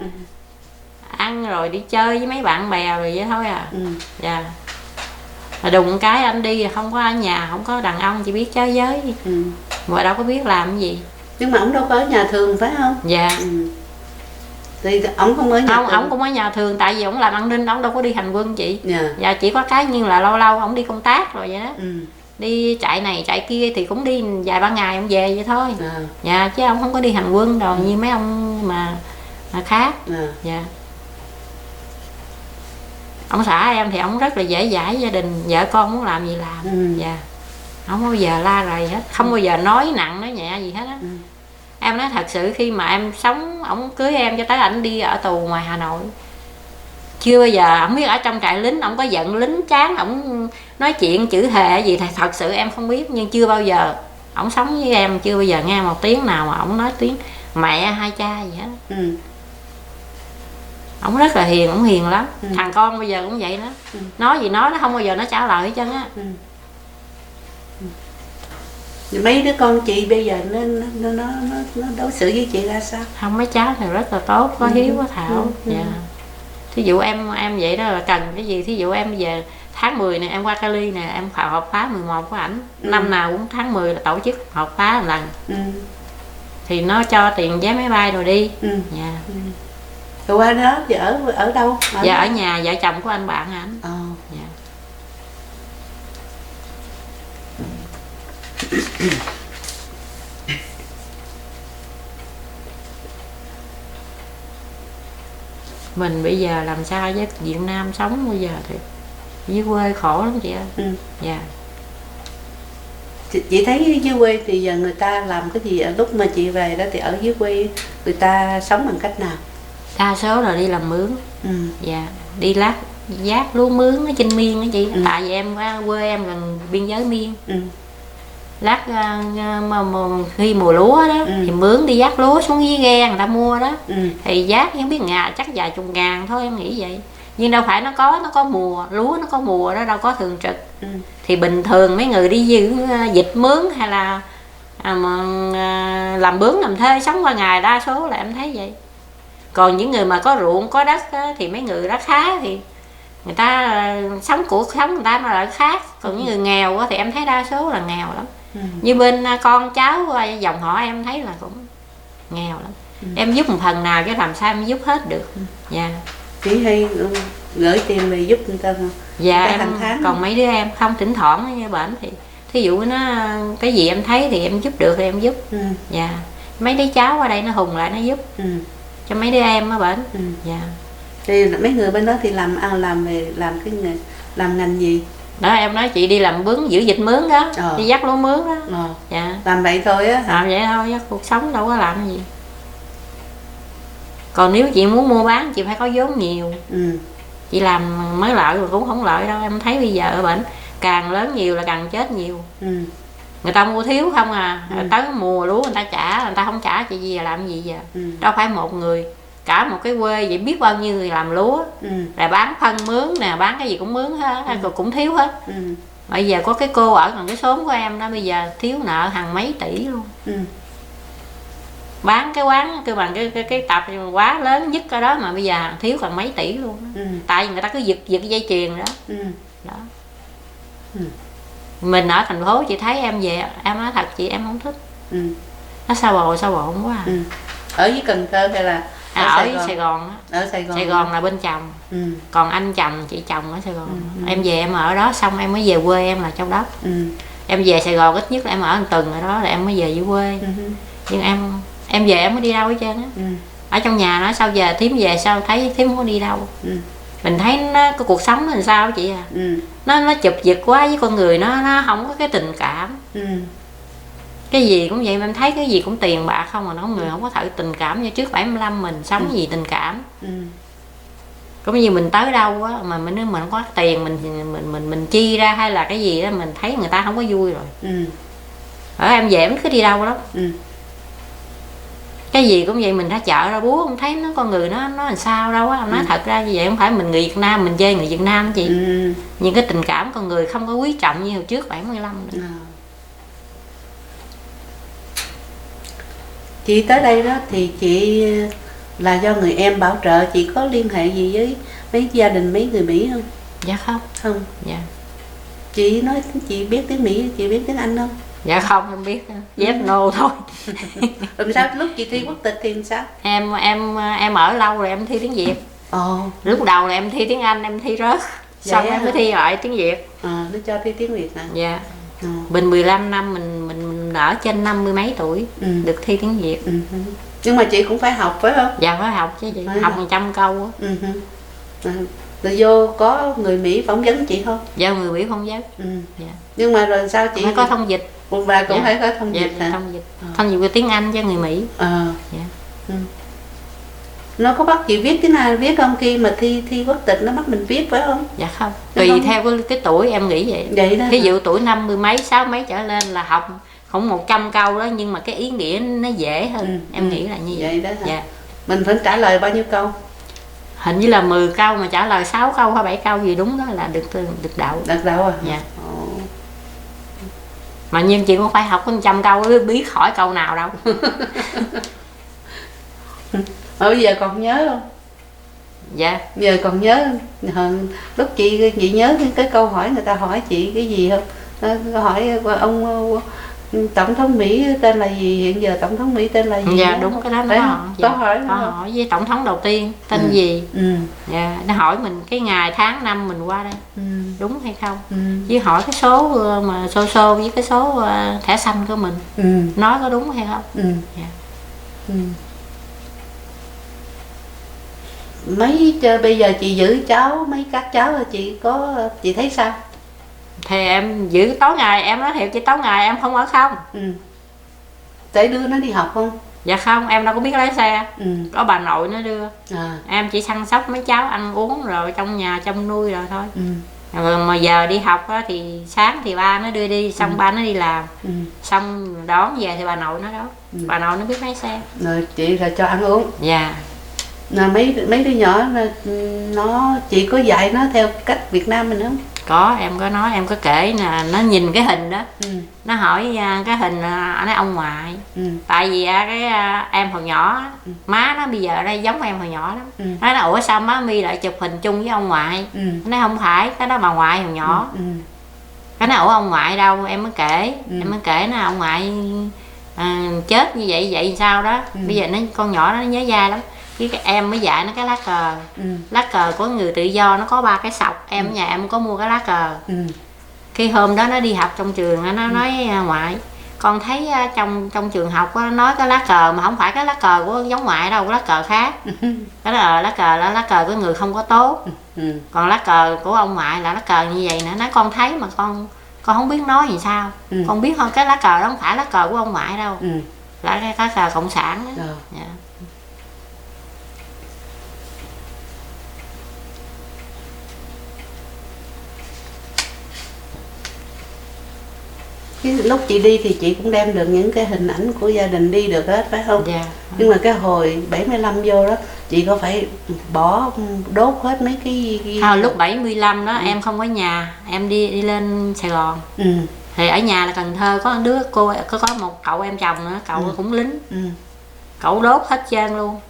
Ăn rồi đi chơi với mấy bạn bè rồi vậy thôi à. Dạ. Mà đùng cái anh đi không có ở nhà, không có đàn ông, chỉ biết chơi giới. Mà đâu có biết làm cái gì. Nhưng mà ông đâu có ở nhà thường phải không? Dạ. Thì ông không ở nhà không, thường. ông cũng ở nhà thường, tại vì ông làm an ninh, ông đâu có đi hành quân chị. Yeah. Dạ, chỉ có cái như là lâu lâu ông đi công tác rồi vậy đó. Đi chạy này chạy kia thì cũng đi vài ba ngày ông về vậy thôi. Dạ, chứ ông không có đi hành quân rồi như mấy ông mà khác. Dạ. Ông xã em thì ông rất là dễ dãi gia đình, vợ con muốn làm gì làm. Dạ. Không bao giờ la rầy hết, không bao giờ nói nặng nói nhẹ gì hết á. Em nói thật sự khi mà em sống, ổng cưới em cho tới ảnh đi ở tù ngoài Hà Nội, chưa bao giờ ổng biết ở trong trại lính ổng có giận lính chán ổng nói chuyện chữ thề gì thì thật sự em không biết, nhưng chưa bao giờ ổng sống với em chưa bao giờ nghe một tiếng nào mà ổng nói tiếng mẹ hai cha gì hết. Ổng rất là hiền, ổng hiền lắm. Thằng con bây giờ cũng vậy đó. Nói gì nói nó không bao giờ nó trả lời hết trơn á. Mấy đứa con chị bây giờ nó đối xử với chị ra sao? Không, mấy cháu thì rất là tốt, có hiếu có thảo. Dạ. Thí dụ em vậy đó là cần cái gì, thí dụ em bây giờ tháng 10 này em qua Cali nè, em họp phá 11 của ảnh. Năm nào cũng tháng 10 là tổ chức họp phá một lần. Thì nó cho tiền vé máy bay rồi đi. Dạ. Rồi qua đó thì ở đâu? Dạ ở nhà vợ chồng của anh bạn ảnh. Dạ. Mình bây giờ làm sao với Việt Nam sống bây giờ thì dưới quê khổ lắm chị ơi. Dạ. Chị thấy dưới quê thì giờ người ta làm cái gì, lúc mà chị về đó thì ở dưới quê người ta sống bằng cách nào? Đa số là đi làm mướn. Dạ. Đi lát vác lúa mướn ở trên Miên đó chị. Tại vì em quê em gần biên giới Miên. Lát khi mùa lúa đó thì mướn đi vác lúa xuống dưới ghe người ta mua đó. Thì vác không biết chắc vài chục ngàn thôi, em nghĩ vậy. Nhưng đâu phải nó có mùa lúa, nó có mùa đó, đâu có thường trực. Thì bình thường mấy người đi giữ vịt mướn hay là làm bướm làm thuê sống qua ngày, đa số là em thấy vậy. Còn những người mà có ruộng có đất á, thì mấy người đó khá, thì người ta sống cuộc sống người ta nó lại khác. Còn những người nghèo á, thì em thấy đa số là nghèo lắm. Như bên con cháu dòng họ em thấy là cũng nghèo lắm. Em giúp một phần nào chứ làm sao em giúp hết được. Dạ. Chị hay gửi tiền về giúp người ta không? Dạ người ta em hàng tháng còn mấy đứa em không, thỉnh thoảng như bệnh thì thí dụ nó cái gì em thấy thì em giúp được thì em giúp. Dạ. Mấy đứa cháu ở đây nó hùng lại nó giúp cho mấy đứa em ở bệnh. Dạ. Thì mấy người bên đó thì làm cái nghề, làm ngành gì? Đó em nói chị đi làm bướm giữ vịt mướn đó. Đi dắt lúa mướn đó. Dạ. Làm vậy thôi á? Làm vậy thôi, cuộc sống đâu có làm gì. Còn nếu chị muốn mua bán chị phải có vốn nhiều. Chị làm mới lợi mà cũng không lợi đâu. Em thấy bây giờ ở bệnh càng lớn nhiều là càng chết nhiều. Người ta mua thiếu không à. Tới mùa lúa người ta trả, người ta không trả chị gì làm gì giờ. Đâu phải một người, cả một cái quê vậy biết bao nhiêu người làm lúa. Rồi bán phân mướn nè, bán cái gì cũng mướn hết, rồi cũng thiếu hết. Bây giờ có cái cô ở gần cái xóm của em đó, bây giờ thiếu nợ hàng mấy tỷ luôn. Bán cái quán kêu bằng cái tập quá lớn nhất cái đó mà bây giờ thiếu còn mấy tỷ luôn đó. Tại vì người ta cứ giật dây chuyền đó. Đó. Mình ở thành phố chị thấy em về em nói thật chị em không thích. Nó sao bồn quá. Ở với Cần Thơ hay là ở Sài Gòn đó. Ở Sài Gòn. Sài Gòn là bên chồng. Còn anh chồng chị chồng ở Sài Gòn. Em về em ở đó xong em mới về quê em là Châu Đốc. Em về Sài Gòn ít nhất là em ở một tuần ở đó là em mới về dưới quê. Nhưng em về em mới đi đâu hết trơn á. Ở trong nhà nói sao giờ thím về sao thấy thím không có đi đâu. Mình thấy nó cái cuộc sống nó làm sao chị à. Nó chụp giật quá với con người, nó không có cái tình cảm. Cái gì cũng vậy, mình thấy cái gì cũng tiền bạc không mà nó người không có thử tình cảm. Như trước 75 mình sống gì tình cảm. Cũng như mình tới đâu á mà mình không có tiền mình chi ra hay là cái gì đó mình thấy người ta không có vui rồi. ở em về em cứ đi đâu lắm. Ừ. Cái gì cũng vậy, mình ra chợ ra búa không thấy nó con người nó làm sao đâu á. Nói thật ra như vậy không phải mình người Việt Nam mình chê người Việt Nam chị. Nhưng cái tình cảm con người không có quý trọng như hồi trước 75 nữa. Chị tới đây đó thì chị là do người em bảo trợ, chị có liên hệ gì với mấy gia đình mấy người Mỹ không? Dạ không. Không. Dạ. Chị nói chị biết tiếng Mỹ, chị biết tiếng Anh không? Dạ không, em biết yes no thôi. Làm sao lúc chị thi quốc tịch thì làm sao? Em ở lâu rồi em thi tiếng Việt. Lúc đầu là em thi tiếng Anh em thi rớt, xong em mới thi lại tiếng Việt. Nó cho thi tiếng Việt hả? Dạ. Bình 15 năm mình ở trên 50 mấy tuổi được thi tiếng Việt. Nhưng mà chị cũng phải học phải không? Dạ phải học chứ chị, học 100 câu á. Rồi vô có người Mỹ phỏng vấn chị không? Dạ người Mỹ phỏng vấn. Dạ. Nhưng mà rồi sao chị? Phải có thông dịch. Bà cũng phải có thông dịch hả? Thông dịch. Thông dịch của tiếng Anh cho người Mỹ. Dạ. Nó có bắt chị viết tiếng Anh viết không, khi mà thi quốc tịch nó bắt mình viết phải không? Dạ không. Tùy theo cái tuổi em nghĩ vậy. Vậy đó. Ví dụ tuổi 50 mấy, 60 mấy trở lên là học không 100 câu đó, nhưng mà cái ý nghĩa nó dễ hơn. Em nghĩ là như vậy. Vậy đó hả? Dạ. Mình phải trả lời bao nhiêu câu? Hình như là 10 câu mà trả lời 6 câu hay 7 câu gì đúng đó là được đậu. Được đậu à? Dạ. Mà nhưng chị cũng phải học 100 câu mới biết khỏi câu nào đâu. Bây giờ còn nhớ không? Dạ. Giờ còn nhớ lúc chị nhớ cái câu hỏi người ta hỏi chị cái gì không? Hỏi ông tổng thống Mỹ tên là gì, hiện giờ tổng thống Mỹ tên là gì? Dạ đúng cái đó nó hỏi. Có hỏi có hỏi với tổng thống đầu tiên tên gì. Dạ, nó hỏi mình cái ngày tháng năm mình qua đây đúng hay không, với hỏi cái số mà xô với cái số thẻ xanh của mình nói có đúng hay không. Dạ. Bây giờ chị giữ cháu mấy các cháu là chị thấy sao? Thì em giữ tối ngày, em nói thiệt chị, tối ngày em không ở không. Để đưa nó đi học không? Dạ không, em đâu có biết lái xe. Có bà nội nó đưa. Em chỉ săn sóc mấy cháu ăn uống rồi trong nhà trông nuôi rồi thôi. Rồi mà giờ đi học á, thì sáng thì ba nó đưa đi, xong ba nó đi làm, xong đón về thì bà nội nó đón. Bà nội nó biết lái xe. Rồi chị là cho ăn uống. Dạ. Mấy đứa nhỏ chị có dạy nó theo cách Việt Nam mình không? Có, em có nói, em có kể nè, nó nhìn cái hình đó, nó hỏi cái hình ở đây ông ngoại. Tại vì cái em hồi nhỏ, má nó bây giờ ở đây giống em hồi nhỏ lắm. Nó nói ủa sao má Mi lại chụp hình chung với ông ngoại? Nó nói không phải, cái đó bà ngoại hồi nhỏ. Cái nói ủa ông ngoại đâu, em mới kể, nó ông ngoại chết như vậy sao đó. Bây giờ con nhỏ nó nhớ dai lắm. Với em mới dạy nó cái lá cờ. Lá cờ của người tự do nó có 3 cái sọc. Em ở nhà em có mua cái lá cờ. Khi hôm đó nó đi học trong trường, nó nói ngoại, con thấy trong trường học nó nói cái lá cờ mà không phải cái lá cờ của giống ngoại đâu, cái lá cờ khác. Cái lá cờ là lá cờ của người không có tốt. Còn lá cờ của ông ngoại là lá cờ như vậy nữa. Nói con thấy mà con không biết nói gì sao. Con biết thôi, cái lá cờ đó không phải lá cờ của ông ngoại đâu, là cái lá cờ cộng sản đó. Dạ. Lúc chị đi thì chị cũng đem được những cái hình ảnh của gia đình đi được hết phải không? Dạ. Nhưng mà cái hồi 75 vô đó chị có phải đốt hết mấy cái lúc 75 đó em không có nhà, em đi lên Sài Gòn. Thì ở nhà là Cần Thơ có đứa cô, có một cậu em chồng nữa, cậu cũng lính. Cậu đốt hết trơn luôn.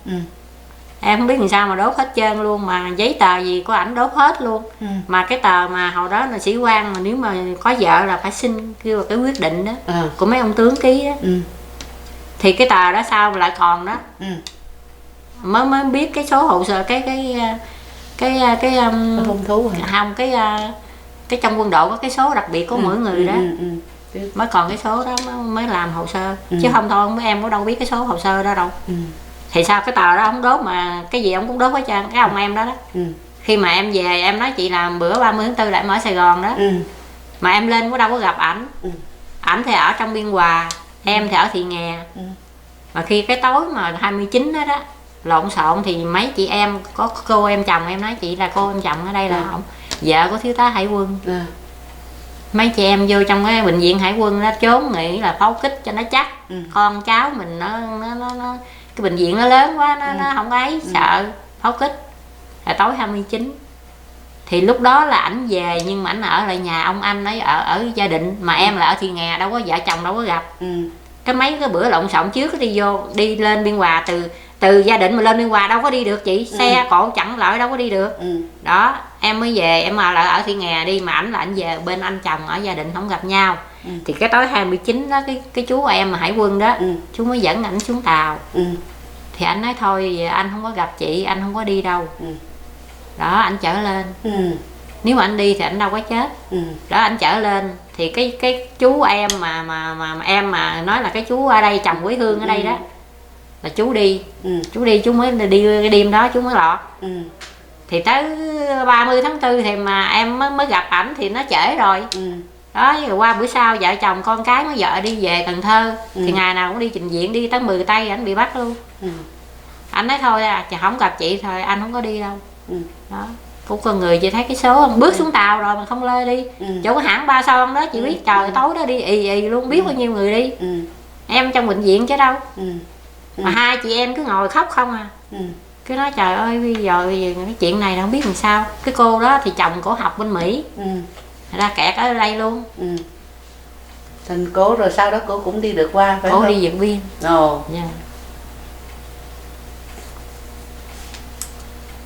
Em không biết làm sao mà đốt hết trơn luôn, mà giấy tờ gì của ảnh đốt hết luôn. Mà cái tờ mà hồi đó là sĩ quan mà nếu mà có vợ là phải xin kêu là cái quyết định đó của mấy ông tướng ký đó. Thì cái tờ đó sao lại còn đó. Mới biết cái số hồ sơ cái hung thú hả? Không, cái trong quân đội có cái số đặc biệt của mỗi người đó. Mới còn cái số đó mới làm hồ sơ. Chứ không thôi mấy em có đâu biết cái số hồ sơ đó đâu. Thì sao cái tờ đó ông đốt mà cái gì ông cũng đốt hết trơn, cái ông em đó đó. Khi mà em về em nói chị làm bữa 30 tháng 4 lại ở Sài Gòn đó. Mà em lên có đâu có gặp ảnh. Ảnh thì ở trong Biên Hòa, em thì ở Thị Nghè. Mà khi cái tối mà 29 đó lộn xộn thì mấy chị em có cô em chồng em nói chị là cô em chồng ở đây là ông vợ của thiếu tá Hải Quân. mấy chị em vô trong cái bệnh viện Hải quân đó trốn nghĩ là pháo kích cho nó chắc. Con cháu mình nó cái bệnh viện nó lớn quá, nó không ấy, sợ pháo kích. Là tối 29 thì lúc đó là ảnh về, nhưng mà ảnh ở lại nhà ông anh ấy, ở gia đình, mà em là ở Thị Nghè, đâu có vợ chồng đâu có gặp. Cái mấy cái bữa lộn xộn trước đi lên Biên Hòa, từ gia đình mà lên Biên Hòa đâu có đi được chị, xe cộ chặn lại đâu có đi được. Đó, em mới về, em lại ở Thị Nghè đi, mà ảnh là ảnh về bên anh chồng ở gia đình không gặp nhau. Thì cái tối 29 đó, cái chú em mà Hải quân đó, chú mới dẫn ảnh xuống tàu. Thì anh nói thôi anh không có gặp chị, anh không có đi đâu. Đó, anh chở lên. Nếu mà anh đi thì anh đâu có chết. Đó, anh chở lên thì cái chú em mà em mà nói là cái chú ở đây, chồng quê hương ở đây đó, là chú đi. Chú mới đi cái đêm đó chú mới lọt. Thì tới 30 tháng 4 thì mà em mới gặp ảnh thì nó trễ rồi. Đó, rồi qua bữa sau vợ chồng con cái mới vợ đi về Cần Thơ. Thì ngày nào cũng đi trình diện, đi tới 10 Tây ảnh bị bắt luôn. Anh nói thôi không gặp chị thôi anh không có đi đâu. Đó, cũng con người chị thấy cái số không, bước xuống tàu rồi mà không lê đi. Chỗ cái hãng Ba Son đó chị biết, trời tối đó đi ì luôn, biết bao nhiêu người đi. Em trong bệnh viện chứ đâu. Mà hai chị em cứ ngồi khóc không à. Cứ nói trời ơi bây giờ cái chuyện này không biết làm sao. Cái cô đó thì chồng cổ học bên Mỹ, ra kẹt ở đây luôn. Thành cổ rồi sau đó cổ cũng đi được qua, phải cổ không? đi Điện Biên. Yeah.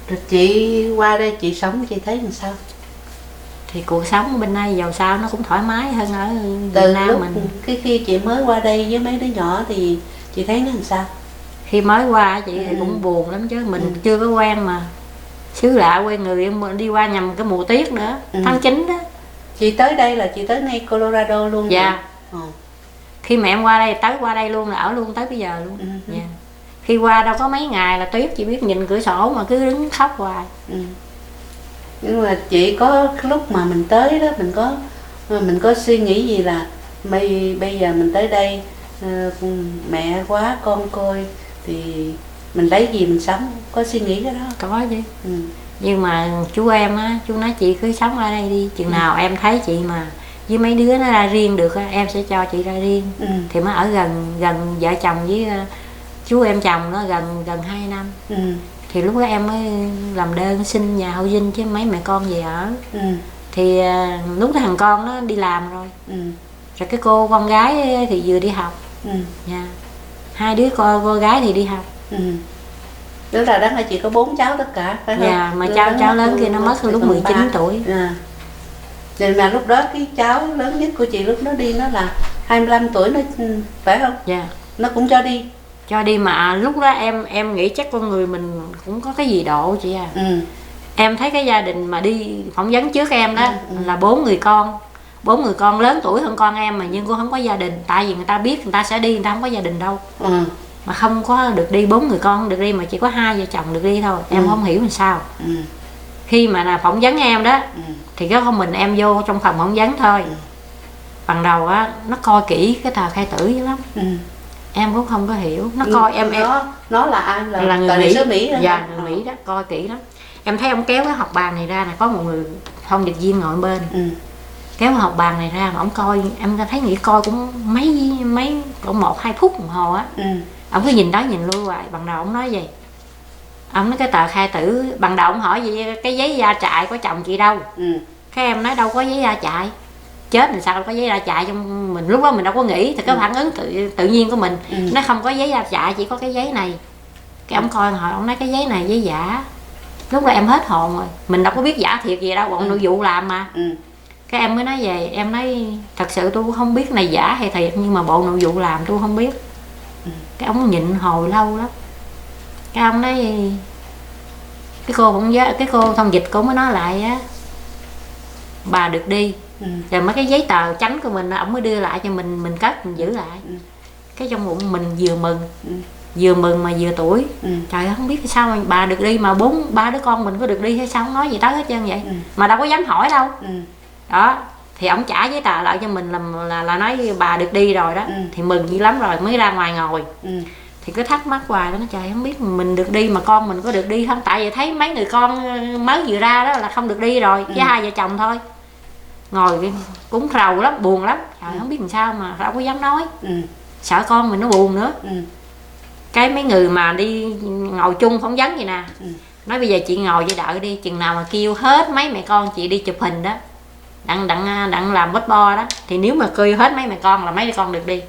Rồi chị qua đây chị sống chị thấy làm sao? Thì cuộc sống bên đây giàu sao nó cũng thoải mái hơn ở Từ Việt Nam lúc mình. khi chị mới qua đây với mấy đứa nhỏ thì chị thấy nó làm sao? Khi mới qua chị thì cũng buồn lắm chứ mình chưa có quen mà, xứ lạ quen người, em đi qua nhầm cái mùa tuyết nữa, tháng 9 đó. Chị tới đây là chị tới ngay Colorado luôn. Dạ. Khi mà em qua đây qua đây luôn là ở luôn tới bây giờ luôn. Dạ. Khi qua đâu có mấy ngày là tuyết, chị biết nhìn cửa sổ mà cứ đứng khóc hoài. Nhưng mà chị có lúc mà mình tới đó mình có suy nghĩ gì là bây giờ mình tới đây mẹ quá con côi thì mình lấy gì mình sống, có suy nghĩ cái đó? Có chứ. Nhưng mà chú em á, chú nói chị cứ sống ở đây đi, chừng nào em thấy chị mà với mấy đứa nó ra riêng được á, em sẽ cho chị ra riêng. Thì mới ở gần vợ chồng với chú em chồng nó gần 2 năm. Thì lúc đó em mới làm đơn xin nhà hậu dinh chứ mấy mẹ con về ở. Thì lúc đó thằng con nó đi làm rồi. Rồi cái cô con gái thì vừa đi học. Hai đứa cô gái thì đi học. Tức là đó là chị có 4 cháu tất cả, phải không? Dạ, mà cháu lớn kia nó mất lúc 19 tuổi. Rồi mà lúc đó cái cháu lớn nhất của chị lúc nó đi nó là 25 tuổi, nó phải không? Dạ. Nó cũng cho đi. Cho đi mà lúc đó em nghĩ chắc con người mình cũng có cái gì độ chị à. Em thấy cái gia đình mà đi phỏng vấn trước em đó là 4 người con lớn tuổi hơn con em, mà nhưng cũng không có gia đình, tại vì người ta biết người ta sẽ đi, người ta không có gia đình đâu. Mà không có được đi, 4 người con không được đi, mà chỉ có 2 vợ chồng được đi thôi. Em không hiểu làm sao. Khi mà là phỏng vấn em đó thì có mình em vô trong phòng phỏng vấn thôi. Ban đầu á nó coi kỹ cái tờ khai tử dữ lắm. Em cũng không có hiểu, nó coi nó là ai, là người Mỹ. Mỹ đó. Dạ, người Mỹ đó, coi kỹ lắm. Em thấy ông kéo cái học bàn này ra là có một người thông dịch viên ngồi bên. Kéo cái học bàn này ra mà ông coi, em thấy nghĩ coi cũng mấy cũng 1-2 phút đồng hồ á. Ông cứ nhìn đó nhìn lui hoài. Ban đầu ông nói gì, ông nói cái tờ khai tử, ban đầu ông hỏi gì cái giấy ra trại của chồng chị đâu. Cái em nói đâu có giấy ra trại, chết thì sao đâu có giấy ra trại trong mình. Lúc đó mình đâu có nghĩ, thì cái phản ứng tự nhiên của mình. Nó không có giấy ra trại, chỉ có cái giấy này. Cái ông coi hỏi, ông nói cái giấy này giấy giả. Lúc đó em hết hồn rồi, mình đâu có biết giả thiệt gì đâu, bọn nội vụ làm mà. Cái em mới nói về, em nói thật sự tôi không biết này giả hay thiệt, nhưng mà bộ nội vụ làm tôi không biết. Cái ông nhịn hồi lâu lắm. Cái ông nói cái cô thông dịch cô mới nói lại á, bà được đi. Rồi mấy cái giấy tờ chánh của mình ông mới đưa lại cho mình cất, mình giữ lại. Cái trong bụng mình vừa mừng mà vừa tuổi. Trời ơi, không biết sao mà bà được đi mà 3 đứa con mình có được đi hay sao, không nói gì tới hết trơn vậy. Mà đâu có dám hỏi đâu. Đó, thì ổng trả giấy tờ lại cho mình là nói bà được đi rồi đó. Thì mừng dữ lắm rồi mới ra ngoài ngồi. Thì cứ thắc mắc hoài đó, nó trời không biết mình được đi mà con mình có được đi không, tại vì thấy mấy người con mới vừa ra đó là không được đi rồi, với 2 vợ chồng thôi. ngồi cũng rầu lắm, buồn lắm, trời không biết làm sao mà đâu có dám nói. Sợ con mình nó buồn nữa. Cái mấy người mà đi ngồi chung phỏng vấn vậy nè, nói bây giờ chị ngồi với đợi đi, chừng nào mà kêu hết mấy mẹ con chị đi chụp hình đó, đặng làm bót bo đó, thì nếu mà kêu hết mấy mẹ con là mấy mẹ con được đi.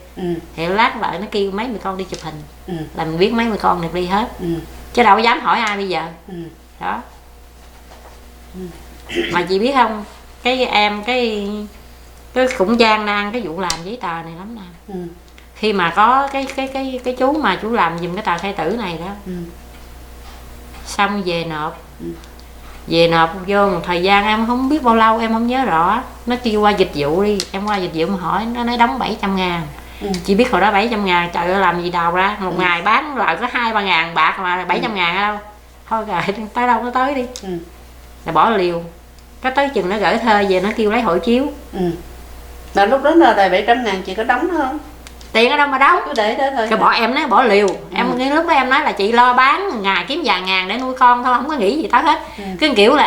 Thì lát lại nó kêu mấy mẹ con đi chụp hình, là mình biết mấy mẹ con được đi hết. Chứ đâu có dám hỏi ai bây giờ. Đó. Mà chị biết không, cái cũng gian nan cái vụ làm giấy tờ này lắm nè. Khi mà có cái chú mà chú làm giùm cái tờ khai tử này đó, xong về nộp. Về nộp vô một thời gian em không biết bao lâu, em không nhớ rõ. Nó kêu qua dịch vụ đi, em qua dịch vụ mà hỏi, nó nói đóng 700.000. Chị biết hồi đó 700.000, trời ơi làm gì đào ra. Một ngày bán lại có 2-3 ngàn bạc mà 700.000 ở đâu. Thôi rồi, tới đâu nó tới đi. Là bỏ liều. Cái tới chừng nó gửi thơ về, nó kêu lấy hộ chiếu. Là lúc đó là 700.000 chị có đóng không? Tiền ở đâu mà đóng, cứ để đó thôi. Cái bỏ em nói bỏ liều. Em lúc đó em nói là chị lo bán ngày kiếm vài ngàn để nuôi con thôi, không có nghĩ gì tới hết. Cái kiểu là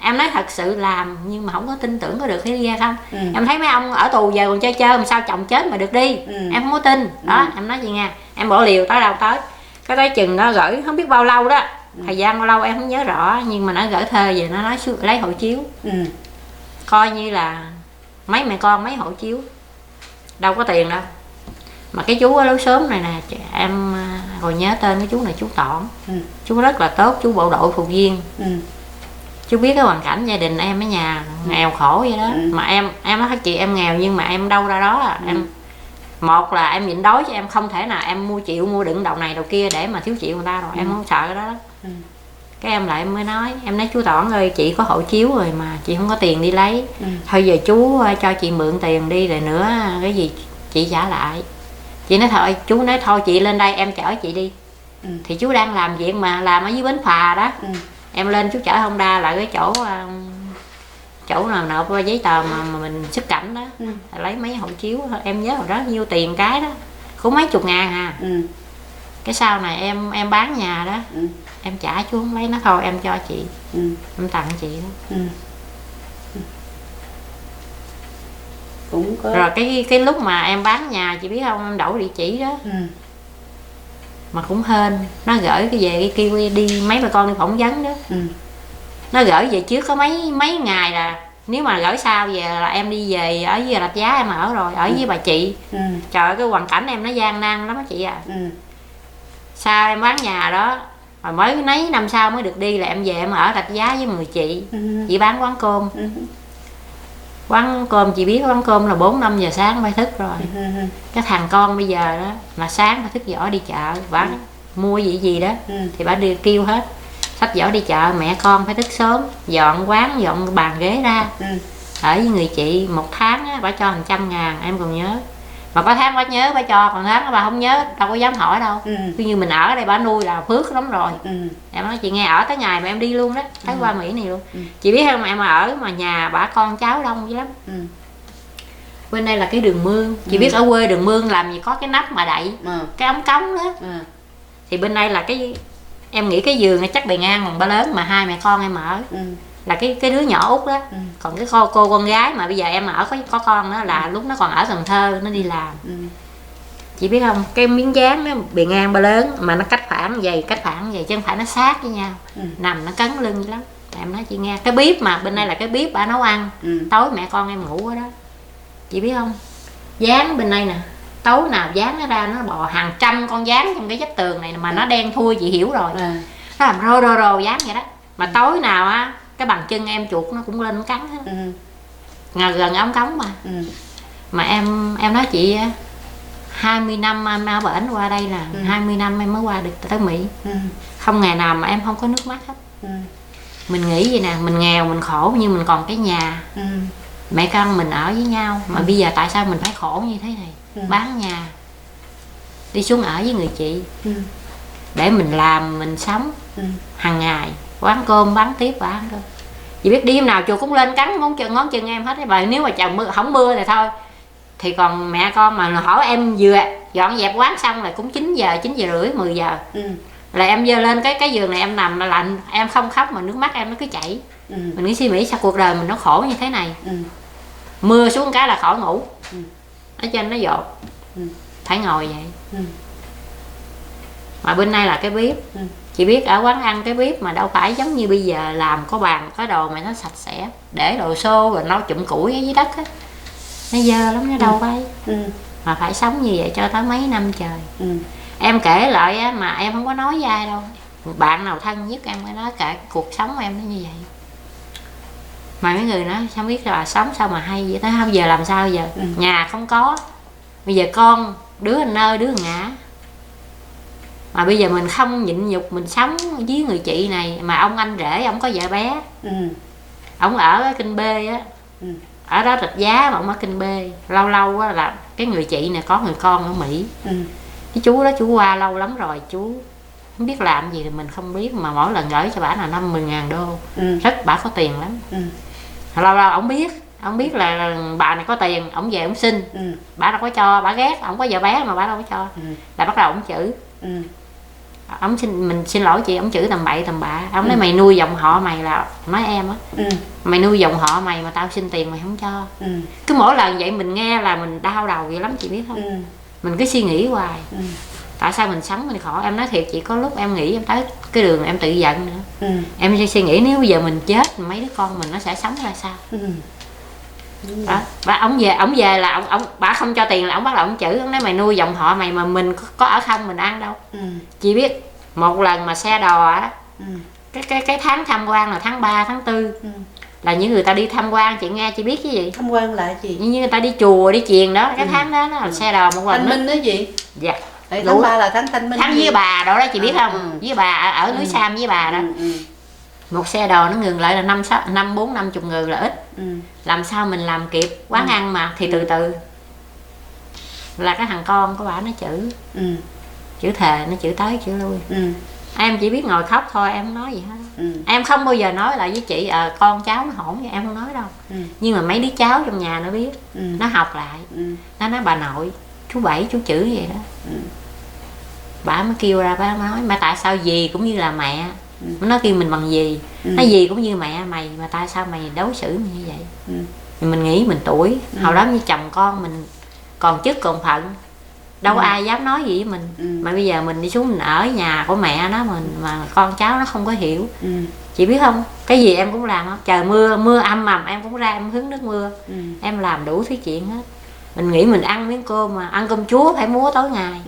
em nói thật sự làm nhưng mà không có tin tưởng có được hay ra không. Em thấy mấy ông ở tù về còn chơi mà sao chồng chết mà được đi. Em không có tin đó. Em nói gì nha, em bỏ liều tới đâu tới. Cái tới chừng nó gửi không biết bao lâu đó, thời gian bao lâu em không nhớ rõ, nhưng mà nó gửi thơ về, nó nói lấy hộ chiếu. Coi như là mấy mẹ con mấy hộ chiếu, đâu có tiền đâu. Mà cái chú ở lối xóm này nè, em còn nhớ tên cái chú này, chú Tỏn. Chú rất là tốt, chú bộ đội phục viên. Chú biết cái hoàn cảnh gia đình em ở nhà nghèo khổ vậy đó. Mà em nói chị em nghèo nhưng mà em đâu ra đó à. Em một là em nhịn đói chứ em không thể nào em mua đựng đầu này đầu kia để mà thiếu chịu người ta rồi. Em không sợ cái đó. Cái em lại mới nói, em nói chú Tỏn ơi, chị có hộ chiếu rồi mà chị không có tiền đi lấy. Thôi giờ chú cho chị mượn tiền đi, rồi nữa cái gì chị trả lại. Chị nói thôi, chú nói thôi chị lên đây em chở chị đi. Thì chú đang làm việc mà, làm ở dưới bến phà đó. Em lên chú chở Honda lại cái chỗ nào nộp giấy tờ mà mình xuất cảnh đó. Lấy mấy hộ chiếu, em nhớ hồi đó nhiêu tiền cái đó, cũng mấy chục ngàn à. Cái sau này em bán nhà đó, em trả chú không lấy, nó thôi em cho chị, em tặng chị đó. Cũng có. Rồi cái lúc mà em bán nhà chị biết không, em đổi địa chỉ đó. Mà cũng hên, nó gửi cái về cái kêu đi mấy bà con đi phỏng vấn đó. Nó gửi về trước có mấy ngày, là nếu mà gửi sau về là em đi về ở dưới Rạch Giá em ở rồi, ở với bà chị. Trời ơi cái hoàn cảnh em nó gian nan lắm á chị à. Sao em bán nhà đó rồi mới mấy năm sau mới được đi, là em về em ở Rạch Giá với người chị. Chị bán quán cơm. Quán cơm chị biết, quán cơm là 4-5 giờ sáng phải thức rồi. Cái thằng con bây giờ đó mà sáng phải thức giỏ đi chợ, bà mua gì đó thì bà đi kêu hết, xách giỏ đi chợ. Mẹ con phải thức sớm, dọn quán, dọn bàn ghế ra. Ở với người chị một tháng á, bà cho 100.000 em còn nhớ. Mà có tháng bà nhớ bà cho, còn tháng bà không nhớ, đâu có dám hỏi đâu. Cứ như mình ở đây bà nuôi là phước lắm rồi. Em nói chị nghe, ở tới ngày mà em đi luôn đó, tới qua Mỹ này luôn. Chị biết không, em ở mà nhà bà con cháu đông dữ lắm. Bên đây là cái đường mương. Chị biết ở quê đường mương làm gì có cái nắp mà đậy cái ống cống đó. Thì bên đây là cái, em nghĩ cái giường chắc bề ngang bằng ba lớn mà hai mẹ con em ở. Là cái đứa nhỏ út đó. Còn cái cô con gái mà bây giờ em ở có con đó là lúc nó còn ở Cần Thơ, nó đi làm. Chị biết không, cái miếng dán nó bề ngang ba lớn mà nó cách khoảng vậy chứ không phải nó sát với nhau. Nằm nó cấn lưng dữ lắm. Em nói chị nghe, cái bếp mà bên đây là cái bếp bà nấu ăn. Tối mẹ con em ngủ ở đó. Chị biết không, dán bên đây nè, tối nào dán nó ra nó bò hàng trăm con dán trong cái vách tường này mà nó đen thui, chị hiểu rồi. Nó làm rô dán vậy đó. Mà tối nào á cái bàn chân em chuột nó cũng lên nó cắn hết. Gần ống cống mà. Mà em nói chị 20 năm em ở bển qua đây là 20 năm em mới qua được tới Mỹ. Không ngày nào mà em không có nước mắt hết. Mình nghĩ vậy nè, mình nghèo mình khổ nhưng mình còn cái nhà. Mẹ con mình ở với nhau. Mà bây giờ tại sao mình phải khổ như thế này? Bán nhà, đi xuống ở với người chị, để mình làm mình sống hàng ngày. Quán cơm bán tiếp bán cơm. Chị biết đêm nào chùa cũng lên cắn ngón chân em hết. Và nếu mà trời mưa, không mưa thì thôi. Thì còn mẹ con mà hỏi em vừa dọn dẹp quán xong là cũng 9 giờ rưỡi 10 giờ. Là em dơ lên cái giường này em nằm là em không khóc mà nước mắt em nó cứ chảy. Mình nghĩ suy nghĩ sao cuộc đời mình nó khổ như thế này. mưa xuống cái là khỏi ngủ, ở trên nó dột, phải ngồi vậy. Mà bên đây là cái bếp, chị biết ở quán ăn cái bếp mà đâu phải giống như bây giờ làm có bàn có đồ mà nó sạch sẽ, để đồ xô rồi nấu chụm củi ở dưới đất á, nó dơ lắm, nó đâu phải. Mà phải sống như vậy cho tới mấy năm trời. Em kể lại á, mà em không có nói với ai đâu, bạn nào thân nhất em mới nói cả cuộc sống của em nó như vậy. Mà mấy người nói sao biết là sống sao mà hay vậy, tới không giờ làm sao giờ, nhà không có, bây giờ con đứa nơi đứa ngã, mà bây giờ mình không nhịn nhục mình sống với người chị này. Mà ông anh rể ông có vợ bé, ông ở Kinh B á, ở đó Rạch Giá mà ông ở Kinh B. Lâu lâu á là cái người chị này có người con ở Mỹ. Cái chú đó chú qua lâu lắm rồi, chú không biết làm gì thì mình không biết, mà mỗi lần gửi cho bả là 50.000 đô. Rất bả có tiền lắm. Lâu lâu ông biết là bà này có tiền, ông về ông xin, bả đâu có cho, bả ghét, ông có vợ bé mà bả đâu có cho. Là bắt đầu ông chửi, ông mình xin lỗi chị, ông chửi tầm bậy tầm bạ. Ông nói mày nuôi dòng họ mày, là nói em á, mày nuôi dòng họ mày mà tao xin tiền mày không cho. Cứ mỗi lần vậy mình nghe là mình đau đầu vậy lắm, chị biết không? Mình cứ suy nghĩ hoài, tại sao mình sống mình khổ. Em nói thiệt chị, có lúc em nghĩ em tới cái đường em tự giận nữa. Em suy nghĩ nếu bây giờ mình chết mấy đứa con mình nó sẽ sống ra sao. Đó. Và ông về là ông bả không cho tiền là ông bắt đầu ông chửi, ông nói mày nuôi dòng họ mày mà mình có ở không mình ăn đâu. Chị biết một lần mà xe đò á, cái tháng tham quan là tháng 3 tháng 4, là những người ta đi tham quan, chị nghe chị biết cái gì tham quan là gì, như người ta đi chùa đi chiền đó, cái tháng đó là xe đò một lần. Thanh Minh đó gì? Dạ. Tháng 3 là tháng Thanh Minh, tháng với bà đó đó chị biết không? Với bà ở núi Sam với bà đó. Một xe đò nó ngừng lại là 50 người là ít. Làm sao mình làm kịp, quán ăn mà thì từ từ. Là cái thằng con của bà nó chữ thề, nó chữ tới chữ lui. Em chỉ biết ngồi khóc thôi, em không nói gì hết. Em không bao giờ nói lại với chị con cháu nó hổn vậy, em không nói đâu. Nhưng mà mấy đứa cháu trong nhà nó biết, nó học lại. Nó nói bà nội chú Bảy chú chữ vậy đó. Bà mới kêu ra, bà nói mà tại sao dì cũng như là mẹ. Nó kêu mình bằng dì. Nó dì cũng như mẹ mày, mà tại sao mày đối xử mình như vậy. Thì mình nghĩ mình tuổi hồi đó như chồng con mình còn chức còn phận, đâu có ai dám nói gì với mình. Mà bây giờ mình đi xuống mình ở nhà của mẹ nó, mình mà con cháu nó không có hiểu. Chị biết không, cái gì em cũng làm hết. Trời mưa âm ầm em cũng ra em hứng nước mưa. Em làm đủ thứ chuyện hết. Mình nghĩ mình ăn miếng cơm mà ăn cơm chúa phải múa tối ngày.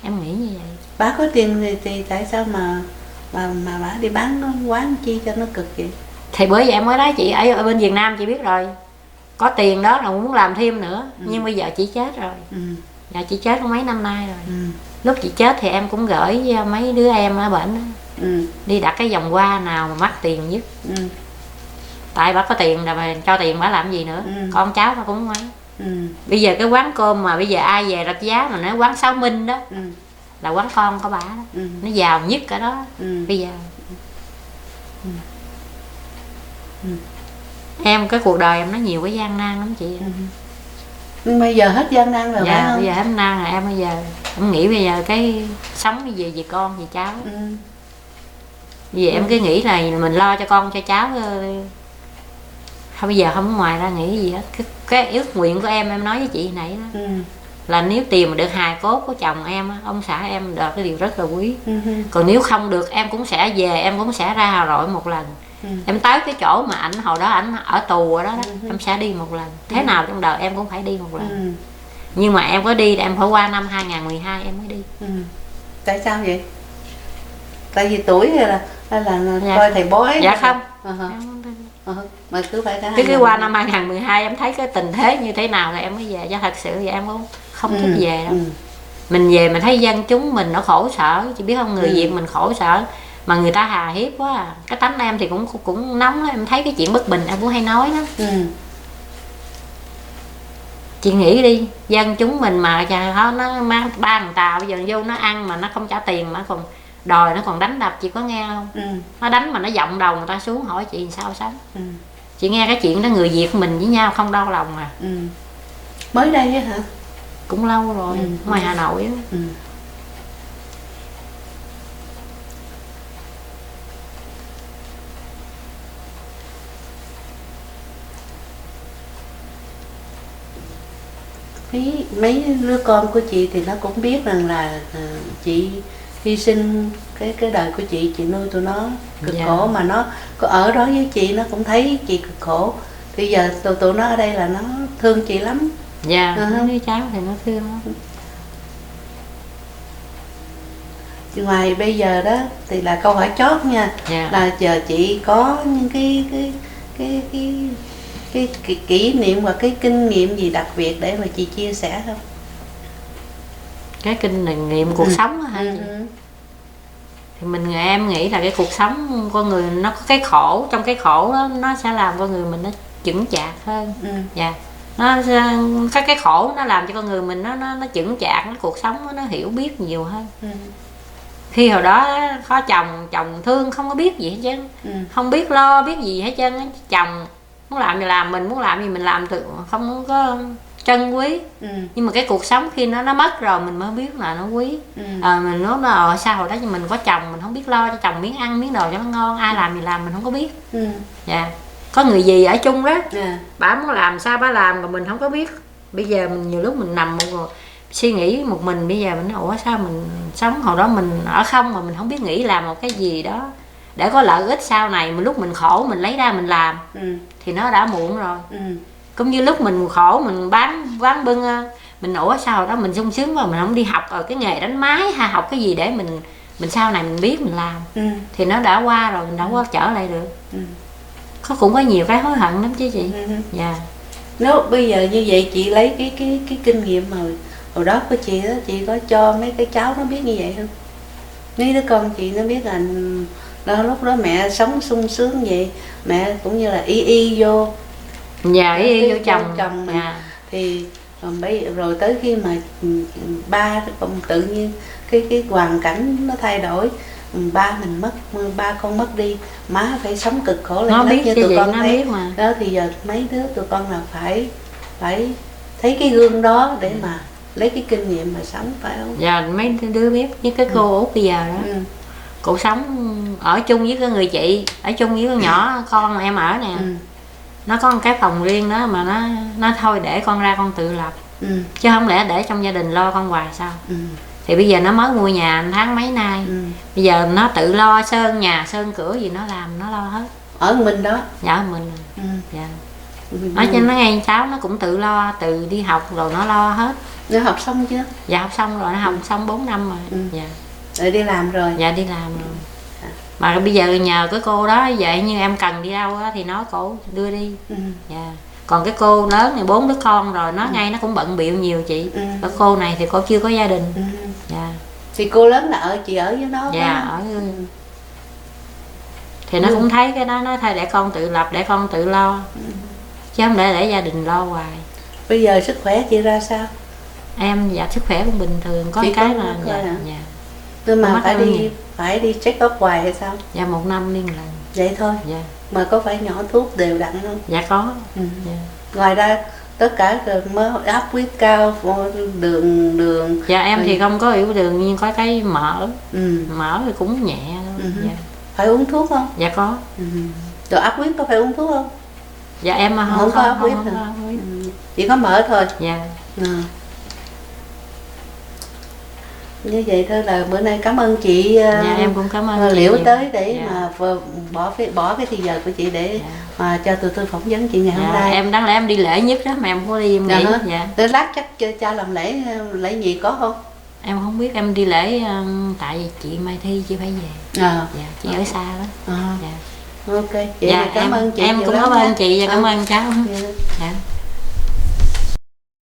Em nghĩ như vậy. Bác có tiền thì tại sao mà bác đi bán quán chi cho nó cực vậy? Thì bởi vậy em mới nói chị, ở bên Việt Nam chị biết rồi, có tiền đó là muốn làm thêm nữa. Nhưng bây giờ chị chết rồi. Dạ chị chết có mấy năm nay rồi. Lúc chị chết thì em cũng gửi mấy đứa em ở bển đó, đi đặt cái vòng hoa nào mà mắc tiền nhất. Tại bà có tiền rồi mà cho tiền bà làm gì nữa. Con cháu nó cũng mấy. Bây giờ cái quán cơm mà bây giờ ai về Rạch Giá mà nói quán Sáu Minh đó, là quán con của bà đó. Nó giàu nhất ở đó. Bây giờ em cái cuộc đời em nó nhiều cái gian nan lắm chị. Nhưng bây giờ hết gian nan rồi. Dạ bây giờ hết nan rồi em. Bây giờ em nghĩ bây giờ cái sống về cháu. Bây giờ em cứ nghĩ là mình lo cho con cho cháu thôi. Bây giờ không ngoài ra nghĩ gì hết. Cái ước nguyện của em nói với chị nãy đó, là nếu tìm được hài cốt của chồng em, ông xã em được cái điều rất là quý. Còn nếu không được em cũng sẽ về, em cũng sẽ ra Hà Nội một lần. Em tới cái chỗ mà ảnh hồi đó ảnh ở tù ở đó, em sẽ đi một lần. Thế nào trong đời em cũng phải đi một lần. Nhưng mà em có đi em phải qua năm 2012 em mới đi. Tại sao vậy? Tại vì tuổi hay là coi thầy bói? Dạ không. Mà cứ phải cái qua năm 2012 em thấy cái tình thế như thế nào thì em mới về. Cho thật sự thì em không thích về đâu. Mình về mình thấy dân chúng mình nó khổ sở, chị biết không, người Việt mình khổ sở mà người ta hà hiếp quá à. Cái tánh em thì cũng nóng đó. Em thấy cái chuyện bất bình em cũng hay nói đó. Chị nghĩ đi, dân chúng mình mà nó mang ba thằng Tàu bây giờ vô nó ăn mà nó không trả tiền mà còn đòi, nó còn đánh đập, chị có nghe không? Nó đánh mà nó vọng đầu người ta xuống, hỏi chị sao sống. Chị nghe cái chuyện đó người Việt mình với nhau không đau lòng à. Mới đây á hả? Cũng lâu rồi, ngoài Hà Nội á. mấy đứa con của chị thì nó cũng biết rằng là chị hy sinh cái đời của chị nuôi tụi nó cực khổ, mà nó có ở đó với chị nó cũng thấy chị cực khổ. Bây giờ tụi nó ở đây là nó thương chị lắm. Dạ, đứa cháu thì nó thương lắm. Ngoài bây giờ đó thì là câu hỏi chót nha, là giờ chị có những cái kỷ niệm hoặc cái kinh nghiệm gì đặc biệt để mà chị chia sẻ không? Cái kinh nghiệm cuộc sống hả chị? Thì em nghĩ là cái cuộc sống con người nó có cái khổ, trong cái khổ đó nó sẽ làm con người mình nó chững chạc hơn. Dạ. Nó cái khổ nó làm cho con người mình nó chững chạc, nó cuộc sống nó hiểu biết nhiều hơn. Khi hồi đó có chồng thương không có biết gì hết trơn, không biết lo biết gì hết trơn. Chồng muốn làm gì làm, mình muốn làm gì mình làm, không có trân quý. Nhưng mà cái cuộc sống khi nó mất rồi mình mới biết là nó quý. Mình nói là sao hồi đó mình có chồng mình không biết lo cho chồng miếng ăn miếng đồ cho nó ngon, ai làm gì làm mình không có biết. Dạ. Có người gì ở chung đó, bà muốn làm sao bà làm rồi mình không có biết. Bây giờ mình nhiều lúc mình nằm suy nghĩ một mình, bây giờ mình nói ủa sao mình sống hồi đó mình ở không mà mình không biết nghĩ làm một cái gì đó để có lợi ích sau này, mình lúc mình khổ mình lấy ra mình làm thì nó đã muộn rồi. Cũng như lúc mình khổ mình bán bưng, mình ủa sao hồi đó mình sung sướng mà mình không đi học ở cái nghề đánh máy hay học cái gì để mình sau này mình biết mình làm, thì nó đã qua rồi, mình đâu có trở lại được. Cũng có nhiều cái hối hận lắm chứ chị. Dạ. Nếu bây giờ như vậy chị lấy cái kinh nghiệm mà hồi đó của chị đó, chị có cho mấy cái cháu nó biết như vậy không? Mấy đứa con chị nó biết là đó, lúc đó mẹ sống sung sướng vậy, mẹ cũng như là y vô. Dạ, y vô chồng mình. Thì rồi tới khi mà ba tự nhiên cái hoàn cảnh nó thay đổi, ba mình mất, ba con mất đi, má phải sống cực khổ lên nó biết như tụi con thấy mà. Đó thì giờ mấy đứa tụi con là phải thấy cái gương đó để mà lấy cái kinh nghiệm mà sống, phải không? Dạ, mấy đứa biết. Với cái cô Út bây giờ đó, cô sống ở chung với cái người chị, ở chung với con nhỏ con mà em ở nè. Nó có một cái phòng riêng đó mà nó thôi để con ra con tự lập, chứ không lẽ để trong gia đình lo con hoài sao. Thì bây giờ nó mới mua nhà tháng mấy nay, bây giờ nó tự lo sơn nhà sơn cửa gì nó làm, nó lo hết. Ở mình đó? Dạ, mình. Dạ. Nói cho nó nghe, cháu nó cũng tự lo, tự đi học rồi nó lo hết. Nó học xong chưa? Dạ, học xong rồi, nó học xong 4 năm rồi. Dạ. Rồi đi làm rồi? Dạ, đi làm rồi. Mà bây giờ nhờ cái cô đó vậy, như em cần đi đâu đó, thì nó cổ đưa đi. Dạ. Còn cái cô lớn này 4 đứa con rồi, nó ngay nó cũng bận bịu nhiều chị. Cái cô này thì cô chưa có gia đình. Dạ. Thì cô lớn là chị ở với nó? Dạ, ở. Thì nó cũng thấy cái đó, nó thay để con tự lập, để con tự lo, chứ không để gia đình lo hoài. Bây giờ sức khỏe chị ra sao? Em dạ sức khỏe cũng bình thường, có chị cái là dạ. Nhưng mà phải đi check up hoài hay sao? Dạ, 1 năm liên lần. Vậy thôi? Dạ. Mà có phải nhỏ thuốc đều đặn không? Dạ có. Dạ. Ngoài ra tất cả mới áp huyết cao, đường. Dạ, em thì không có yếu đường, nhưng có cái mỡ. Mỡ thì cũng nhẹ thôi. Dạ. Phải uống thuốc không? Dạ có. Rồi áp huyết có phải uống thuốc không? Dạ em mà không có áp huyết. Chỉ có mỡ thôi. Dạ. Như vậy thôi là bữa nay cảm ơn chị. Dạ, em cũng cảm ơn Liễu tới để mà bỏ cái thời giờ của chị để mà cho tụi tôi phỏng vấn chị ngày hôm nay. Em đáng lẽ em đi lễ nhất đó mà em không có đi, em nghỉ. Tới lát chắc cha làm lễ nhị có không? Em không biết, em đi lễ tại vì chị Mai Thi chị phải về. Dạ, chị ở xa đó. Ok, vậy dạ, cảm ơn chị. Em cũng cảm ơn chị và cảm ơn cháu.